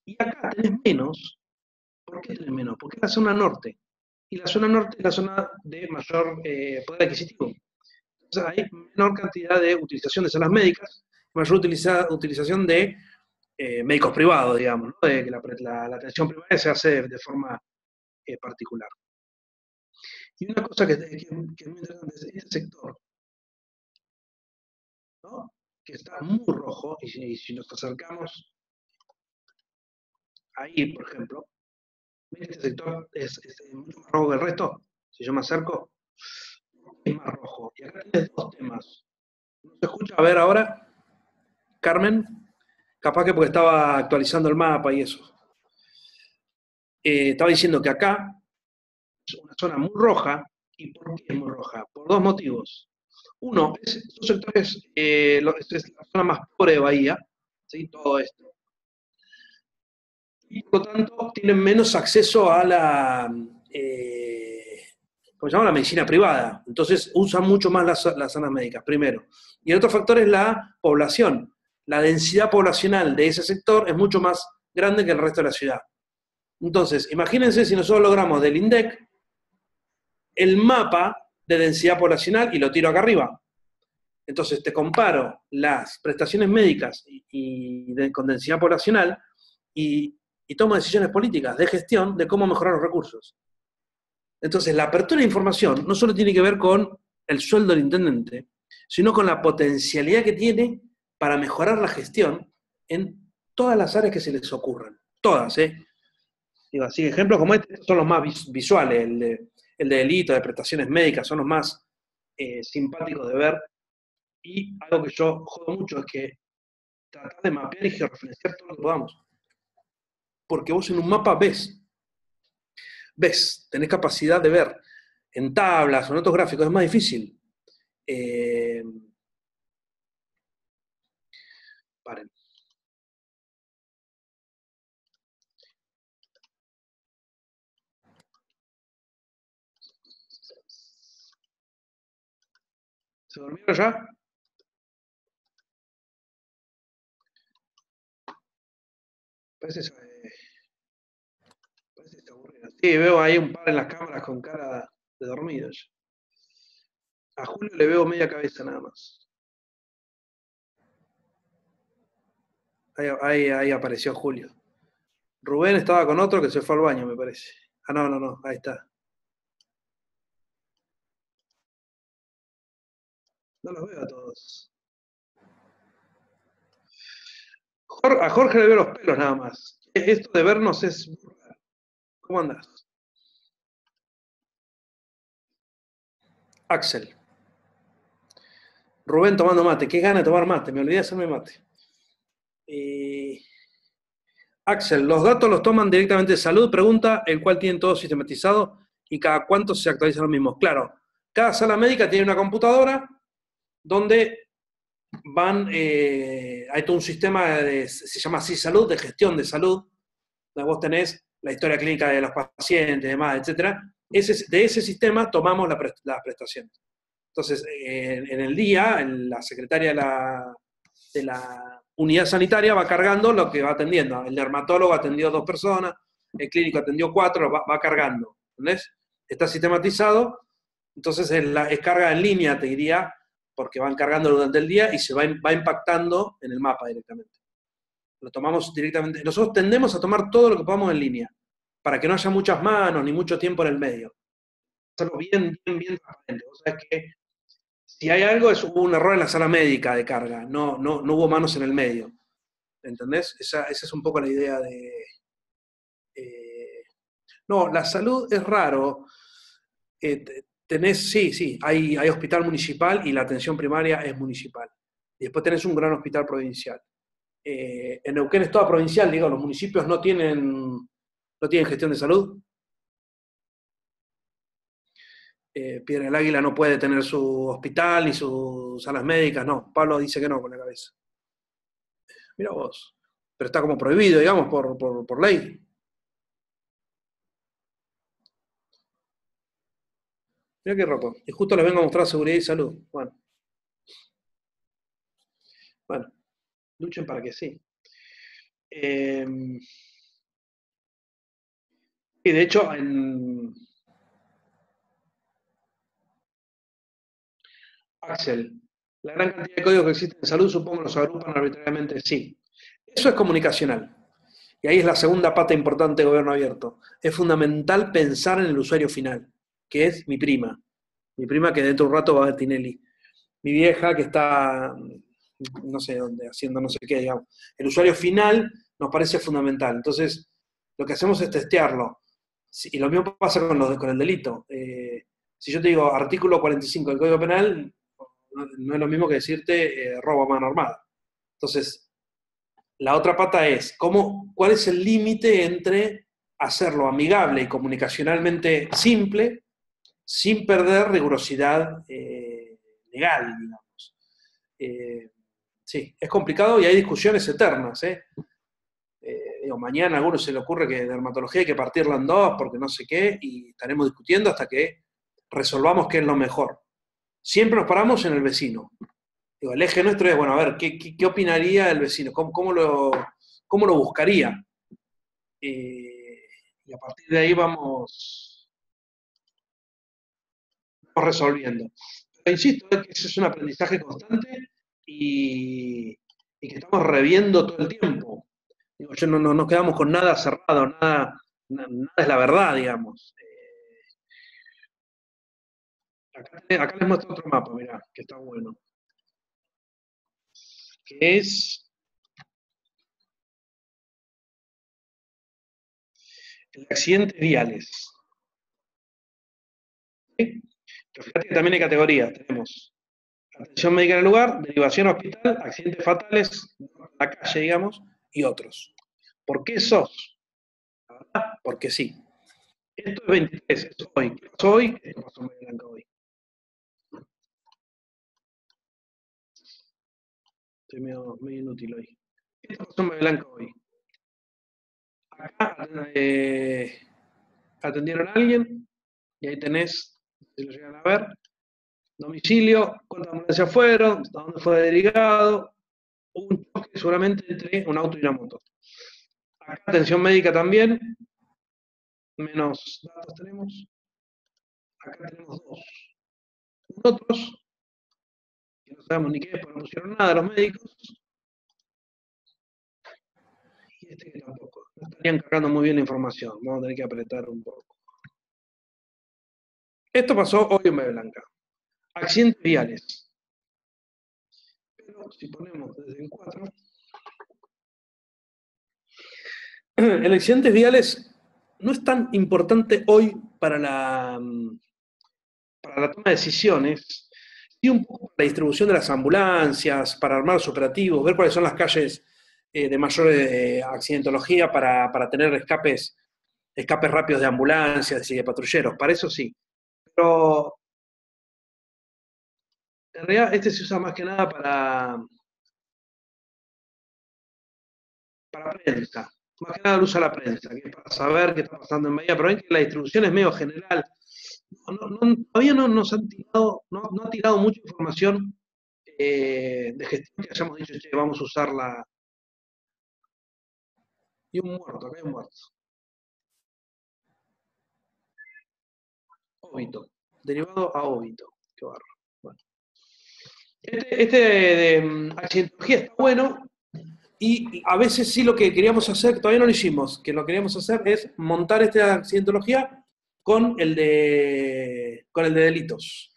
Y acá tenés menos. ¿Por qué tenés menos? Porque es la zona norte. Y la zona norte es la zona de mayor poder adquisitivo. Entonces hay menor cantidad de utilización de salas médicas, mayor utilización de médicos privados, digamos, ¿no? De que la atención primaria se hace de forma particular. Y una cosa que es muy interesante es este sector, ¿no? Que está muy rojo, y si nos acercamos ahí, por ejemplo, este sector es mucho más rojo que el resto. Si yo me acerco, es más rojo. Y acá tienes 2 temas. ¿No se escucha? A ver ahora, Carmen, capaz que porque estaba actualizando el mapa y eso. Estaba diciendo que acá es una zona muy roja. ¿Y por qué es muy roja? Por 2 motivos. Uno, estos sectores, es la zona más pobre de Bahía, ¿sí? Todo esto. Y por lo tanto tienen menos acceso a la, ¿cómo se llama? La medicina privada. Entonces usan mucho más las salas médicas, primero. Y el otro factor es la población. La densidad poblacional de ese sector es mucho más grande que el resto de la ciudad. Entonces, imagínense si nosotros logramos del INDEC el mapa de densidad poblacional y lo tiro acá arriba. Entonces te comparo las prestaciones médicas con densidad poblacional y tomo decisiones políticas de gestión de cómo mejorar los recursos. Entonces la apertura de información no solo tiene que ver con el sueldo del intendente, sino con la potencialidad que tiene para mejorar la gestión en todas las áreas que se les ocurran. Todas, ¿eh? Digo, así, ejemplos como este son los más visuales, el de delito, de prestaciones médicas, son los más simpáticos de ver. Y algo que yo jodo mucho es que tratar de mapear y georreferenciar todo lo que podamos. Porque vos en un mapa ves, tenés capacidad de ver en tablas o en otros gráficos, es más difícil. Paren. ¿Se durmieron ya? Parece que está aburrido. Sí, veo ahí un par en las cámaras con cara de dormidos. A Julio le veo media cabeza nada más. Ahí apareció Julio. Rubén estaba con otro que se fue al baño, me parece. Ah, no, ahí está. No los veo a todos. A Jorge le veo los pelos nada más. Esto de vernos es... ¿Cómo andás? Axel. Rubén tomando mate. Qué gana de tomar mate. Me olvidé de hacerme mate. Axel, los datos los toman directamente de salud, pregunta, el cual tienen todo sistematizado y cada cuánto se actualizan los mismos. Claro, cada sala médica tiene una computadora donde hay todo un sistema, se llama así salud, de gestión de salud, donde vos tenés la historia clínica de los pacientes, demás, etc. De ese sistema tomamos las prestaciones. Entonces, en el día, la secretaria de la unidad sanitaria va cargando lo que va atendiendo. El dermatólogo atendió 2 personas, el clínico atendió 4, va cargando. ¿Entendés? Está sistematizado, entonces es carga en línea, te diría, porque van cargando durante el día y se va impactando en el mapa directamente. Lo tomamos directamente. Nosotros tendemos a tomar todo lo que podamos en línea, para que no haya muchas manos ni mucho tiempo en el medio. Hacerlo bien transparente. O sea, que si hay algo, hubo un error en la sala médica de carga, no hubo manos en el medio. ¿Entendés? Esa es un poco la idea de... no, la salud es raro. Sí, hay hospital municipal y la atención primaria es municipal. Y después tenés un gran hospital provincial. En Neuquén es toda provincial, digo, los municipios no tienen gestión de salud. Piedra del Águila no puede tener su hospital ni sus salas médicas, no. Pablo dice que no con la cabeza. Mira vos. Pero está como prohibido, digamos, por ley. Mira qué ropa. Y justo les vengo a mostrar seguridad y salud. Bueno, luchen para que sí. Y de hecho, Axel, la gran cantidad de códigos que existen en salud, supongo los agrupan arbitrariamente, sí. Eso es comunicacional. Y ahí es la segunda pata importante de gobierno abierto. Es fundamental pensar en el usuario final, que es mi prima. Mi prima que dentro de un rato va a ver Tinelli. Mi vieja que está, no sé dónde, haciendo no sé qué, digamos. El usuario final nos parece fundamental. Entonces, lo que hacemos es testearlo. Y lo mismo pasa con el delito. Si yo te digo artículo 45 del Código Penal, no es lo mismo que decirte robo a mano armada. Entonces, la otra pata es, ¿cuál es el límite entre hacerlo amigable y comunicacionalmente simple sin perder rigurosidad legal, digamos? Sí, es complicado y hay discusiones eternas. Mañana a alguno se le ocurre que dermatología hay que partirla en 2 porque no sé qué, y estaremos discutiendo hasta que resolvamos qué es lo mejor. Siempre nos paramos en el vecino. El eje nuestro es, bueno, a ver, ¿qué opinaría el vecino? ¿Cómo lo buscaría? Y a partir de ahí vamos resolviendo. Pero insisto, que eso es un aprendizaje constante y que estamos reviendo todo el tiempo. No nos quedamos con nada cerrado, nada es la verdad, digamos. Acá les muestro otro mapa, mirá, que está bueno. Que es el accidentes viales. ¿Sí? Pero fíjate que también hay categorías. Tenemos atención médica en el lugar, derivación a hospital, accidentes fatales, la calle, digamos, y otros. ¿Por qué sos? La verdad, porque sí. Esto es 23, es hoy. ¿Qué pasó hoy? Esto pasó en Bahía Blanca hoy. Estoy medio inútil hoy. Esto pasó en Bahía Blanca hoy. Acá atendieron a alguien, y ahí tenés, si lo llegan a ver, domicilio, cuántas ambulancias fueron, a dónde fue derivado, un choque seguramente entre un auto y una moto. Acá atención médica también, menos datos tenemos. Acá tenemos 2. Otros, que no sabemos ni qué es, porque no pusieron nada los médicos. Y este que tampoco. No estarían cargando muy bien la información. Vamos a tener que apretar un poco. Esto pasó hoy en Bahía Blanca. Accidentes viales. Pero si ponemos desde el 4, el accidentes viales no es tan importante hoy para la toma de decisiones, y un poco para la distribución de las ambulancias, para armar los operativos, ver cuáles son las calles de mayor accidentología para tener escapes rápidos de ambulancias y de patrulleros. Para eso sí. Pero en realidad este se usa más que nada para prensa. Más que nada lo usa la prensa, que es para saber qué está pasando en Bahía, pero ven que la distribución es medio general. Todavía no nos han tirado, no ha tirado mucha información de gestión que hayamos dicho, che, vamos a usarla. Y un muerto, acá hay un muerto. Óbito, derivado a óbito. Qué barro. Bueno. Este de accidentología está bueno, y a veces sí lo que queríamos hacer, todavía no lo hicimos, que lo que queríamos hacer es montar esta accidentología con el de delitos.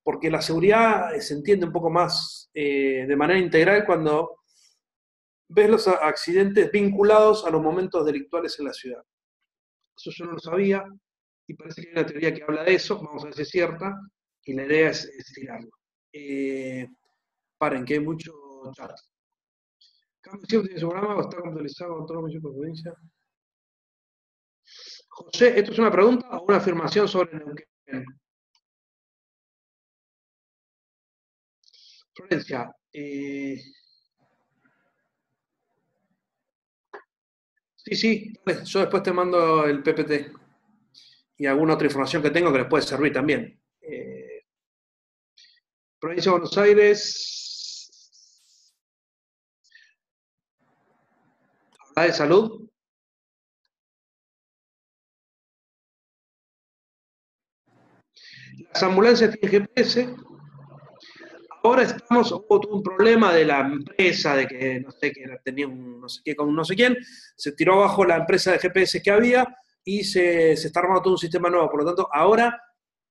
Porque la seguridad se entiende un poco más de manera integral cuando ves los accidentes vinculados a los momentos delictuales en la ciudad. Eso yo no lo sabía, y parece que hay una teoría que habla de eso, vamos a ver si es cierta, y la idea es tirarlo. Paren, que hay mucho chat. ¿Cada municipio tiene su programa o está computarizado con todos los municipios de provincia? José, ¿esto es una pregunta o una afirmación sobre Neuquén? Florencia, sí, dale, yo después te mando el PPT y alguna otra información que tengo que les puede servir también. Provincia de Buenos Aires, ¿habla de salud? Las ambulancias tienen GPS. Ahora hubo todo un problema de la empresa, de que no sé, que tenía un no sé qué con no sé quién, se tiró abajo la empresa de GPS que había y se está armando todo un sistema nuevo. Por lo tanto, ahora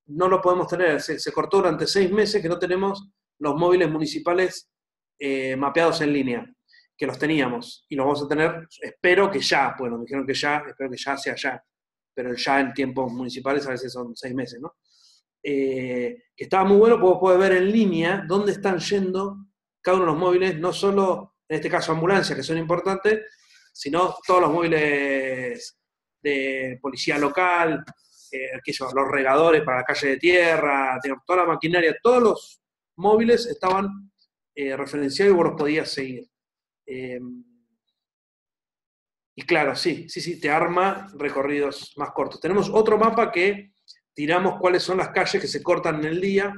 no lo podemos tener. Se cortó durante 6 meses que no tenemos los móviles municipales mapeados en línea, que los teníamos. Y los vamos a tener, espero que ya, pues nos dijeron que ya, espero que ya sea ya. Pero ya en tiempos municipales a veces son 6 meses, ¿no? Que estaba muy bueno porque puedes ver en línea dónde están yendo cada uno de los móviles, no solo, en este caso, ambulancias, que son importantes, sino todos los móviles de policía local, los regadores para la calle de tierra, toda la maquinaria, todos los móviles estaban referenciados y vos los podías seguir. Y claro, sí, te arma recorridos más cortos. Tenemos otro mapa que tiramos cuáles son las calles que se cortan en el día,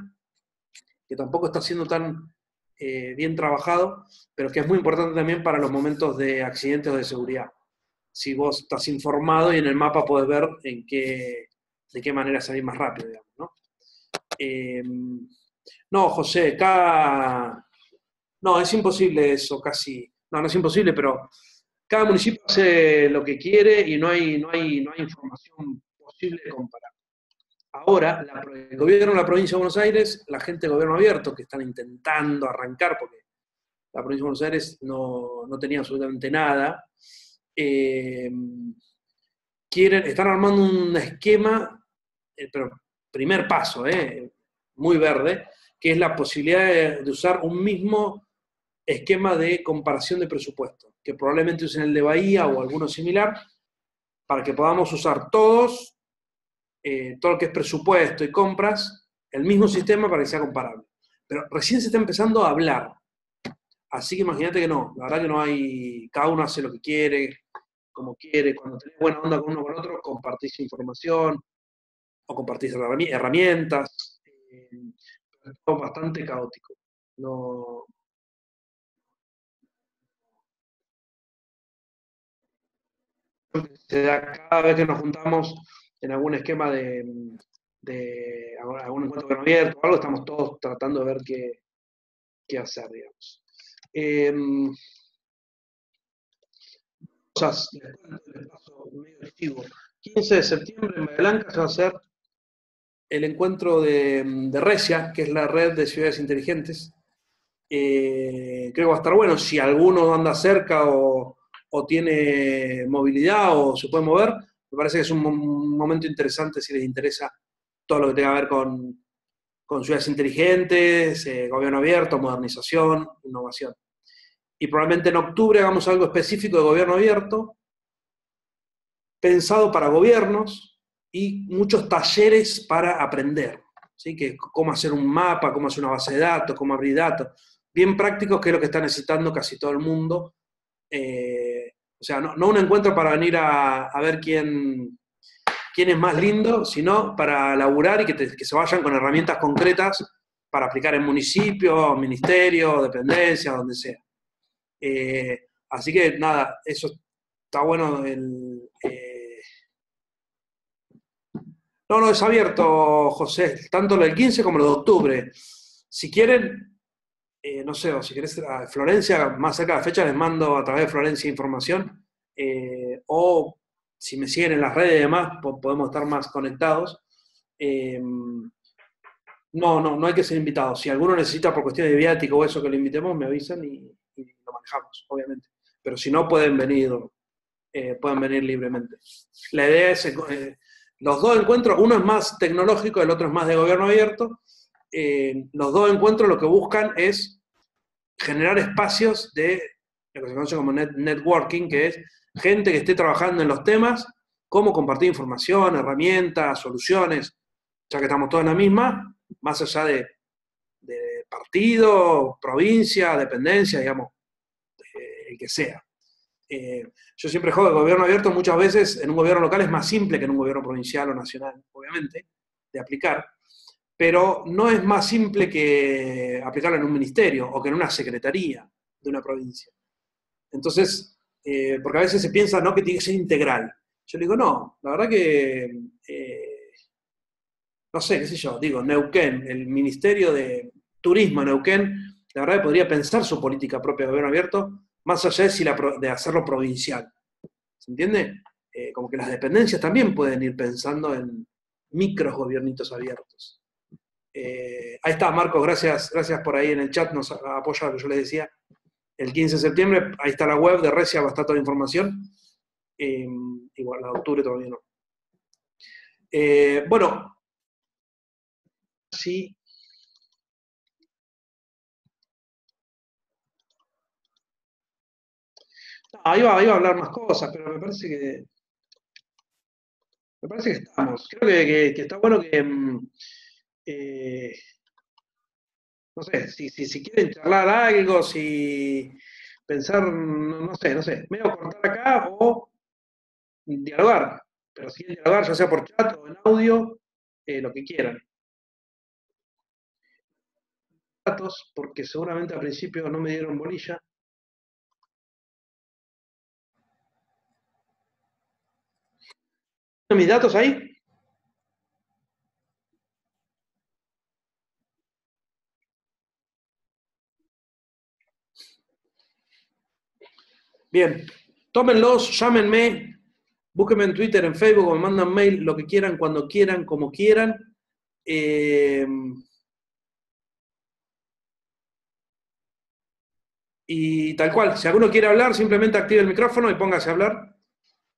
que tampoco está siendo tan bien trabajado, pero que es muy importante también para los momentos de accidentes o de seguridad. Si vos estás informado y en el mapa podés ver de qué manera salir más rápido, digamos, ¿no? No, José, acá... No, es imposible eso, casi... No es imposible, pero cada municipio hace lo que quiere y no hay información posible de comparar. Ahora, el gobierno de la provincia de Buenos Aires, la gente de gobierno abierto, que están intentando arrancar, porque la provincia de Buenos Aires no tenía absolutamente nada, están armando un esquema, pero primer paso, muy verde, que es la posibilidad de usar un mismo esquema de comparación de presupuesto, que probablemente usen el de Bahía o alguno similar, para que podamos usar todos, todo lo que es presupuesto y compras, el mismo sistema para que sea comparable. Pero recién se está empezando a hablar. Así que imagínate que no, la verdad que no hay, cada uno hace lo que quiere, como quiere, cuando tenés buena onda con uno con otro, compartís información o compartís herramientas, es todo bastante caótico. No... Se da cada vez que nos juntamos en algún esquema de algún encuentro de abierto o algo, estamos todos tratando de ver qué hacer, digamos. Cosas, les paso medio activo. 15 de septiembre en Bahía Blanca se va a hacer el encuentro de Resia, que es la red de ciudades inteligentes. Creo que va a estar bueno. Si alguno anda cerca o tiene movilidad o se puede mover, me parece que es un momento interesante si les interesa todo lo que tenga que ver con ciudades inteligentes, gobierno abierto, modernización, innovación. Y probablemente en octubre hagamos algo específico de gobierno abierto, pensado para gobiernos y muchos talleres para aprender. ¿Sí? Que cómo hacer un mapa, cómo hacer una base de datos, cómo abrir datos. Bien prácticos, que es lo que está necesitando casi todo el mundo O sea, no un encuentro para venir a ver quién es más lindo, sino para laburar y que se vayan con herramientas concretas para aplicar en municipios, ministerios, dependencias, donde sea. Así que nada, eso está bueno. No, es abierto, José, tanto lo del 15 como lo de octubre. Si quieren, no sé, o si querés a Florencia, más cerca de la fecha, les mando a través de Florencia información. O si me siguen en las redes y demás, podemos estar más conectados. No hay que ser invitados. Si alguno necesita por cuestiones de viático o eso que lo invitemos, me avisan y lo manejamos, obviamente. Pero si no, pueden venir libremente. La idea es, los dos encuentros, uno es más tecnológico, el otro es más de gobierno abierto. Los dos encuentros lo que buscan es generar espacios de lo que se conoce como networking, que es gente que esté trabajando en los temas, cómo compartir información, herramientas, soluciones, ya que estamos todos en la misma, más allá de partido, provincia, dependencia, digamos, el que sea. Yo siempre juego de gobierno abierto, muchas veces en un gobierno local es más simple que en un gobierno provincial o nacional, obviamente, de aplicar, pero no es más simple que aplicarlo en un ministerio o que en una secretaría de una provincia. Entonces, porque a veces se piensa, ¿no?, que tiene que ser integral. Yo le digo, no, la verdad que, no sé, qué sé yo, digo, Neuquén, el Ministerio de Turismo de Neuquén, la verdad que podría pensar su política propia de gobierno abierto, más allá de hacerlo provincial. ¿Se entiende? Como que las dependencias también pueden ir pensando en micros gobiernitos abiertos. Ahí está, Marcos, gracias por ahí en el chat, nos apoya lo que yo les decía. El 15 de septiembre, ahí está la web de Recia, va a estar toda la información. Igual, la de octubre todavía no. Bueno, sí. No, iba a hablar más cosas, pero me parece que estamos. Creo que está bueno que, no sé, si quieren charlar algo, si pensar, no sé, medio cortar acá o dialogar. Pero si quieren dialogar, ya sea por chat o en audio, lo que quieran. Datos, porque seguramente al principio no me dieron bolilla. ¿Mis datos ahí? Bien, tómenlos, llámenme, búsquenme en Twitter, en Facebook, o me mandan mail, lo que quieran, cuando quieran, como quieran. Y tal cual, si alguno quiere hablar, simplemente active el micrófono y póngase a hablar,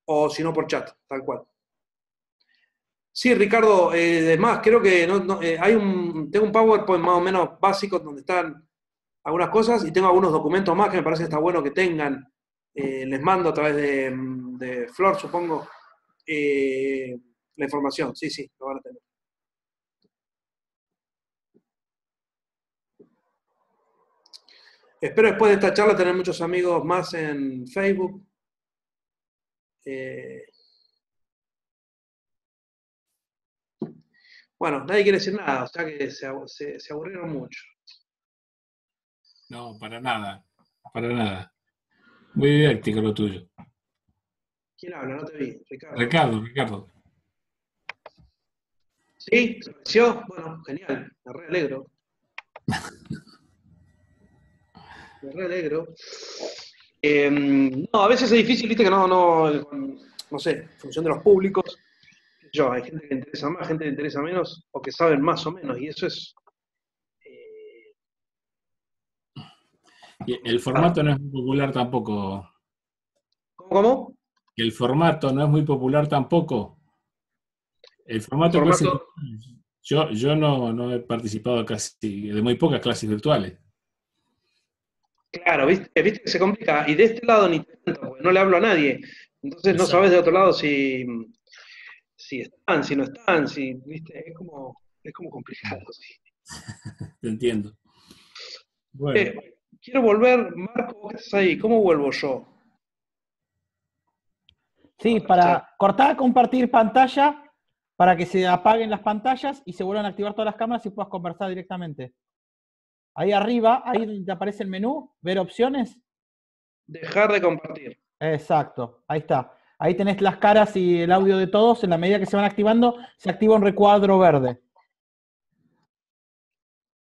o si no por chat, tal cual. Sí, Ricardo, además, creo que tengo un PowerPoint más o menos básico donde están algunas cosas y tengo algunos documentos más que me parece que está bueno que tengan. Les mando a través de Flor, supongo, la información. Sí, lo van a tener. Espero después de esta charla tener muchos amigos más en Facebook. Bueno, nadie quiere decir nada, o sea que se aburrieron mucho. No, para nada. Muy didáctico lo tuyo. ¿Quién habla? No te vi, Ricardo. ¿Sí? ¿Se pareció? Bueno, genial, me re alegro. No, a veces es difícil, viste, que no sé, en función de los públicos, hay gente que le interesa más, gente que le interesa menos, o que saben más o menos, y eso es... Y el formato no es muy popular tampoco. ¿Cómo? El formato no es muy popular tampoco. El formato de clases virtuales. Yo no he participado casi de muy pocas clases virtuales. Claro, viste que se complica, y de este lado ni tanto, porque no le hablo a nadie. Entonces no Exacto. sabes de otro lado si están, si no están, viste, es como complicado. Sí. Te entiendo. Bueno. Quiero volver, Marco, ¿qué estás ahí? ¿Cómo vuelvo yo? Sí, para cortar, compartir pantalla, para que se apaguen las pantallas y se vuelvan a activar todas las cámaras y puedas conversar directamente. Ahí arriba, ahí donde te aparece el menú, ver opciones. Dejar de compartir. Exacto, ahí está. Ahí tenés las caras y el audio de todos. En la medida que se van activando, se activa un recuadro verde.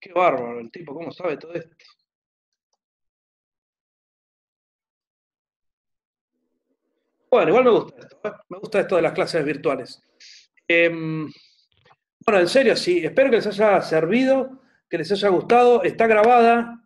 Qué bárbaro el tipo, ¿cómo sabe todo esto? Bueno, igual me gusta esto, ¿eh? Me gusta esto de las clases virtuales. Bueno, en serio, sí, espero que les haya servido, que les haya gustado. Está grabada,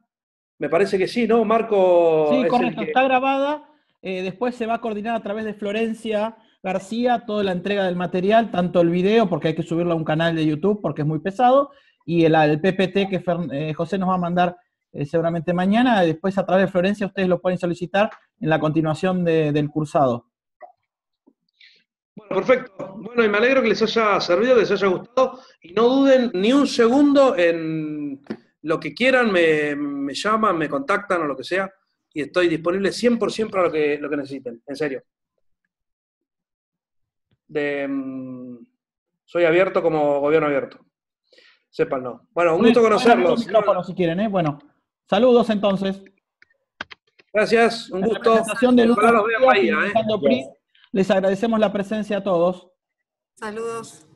me parece que sí, ¿no? Marco Sí, es el correcto, que... está grabada. Después se va a coordinar a través de Florencia García toda la entrega del material, tanto el video, porque hay que subirlo a un canal de YouTube porque es muy pesado, y el PPT que José nos va a mandar seguramente mañana. Después a través de Florencia ustedes lo pueden solicitar en la continuación del cursado. Bueno, perfecto. Bueno, y me alegro que les haya servido, que les haya gustado, y no duden ni un segundo en lo que quieran, me llaman, me contactan o lo que sea, y estoy disponible 100% para lo que necesiten, en serio. Soy abierto como gobierno abierto. Sépanlo. Bueno, un gusto conocerlos. Micrófono si quieren, ¿eh? Bueno, saludos entonces. Gracias, un gusto. La presentación de Ojalá los Lucas vean Bahía, Finalizando PRI. Les agradecemos la presencia a todos. Saludos.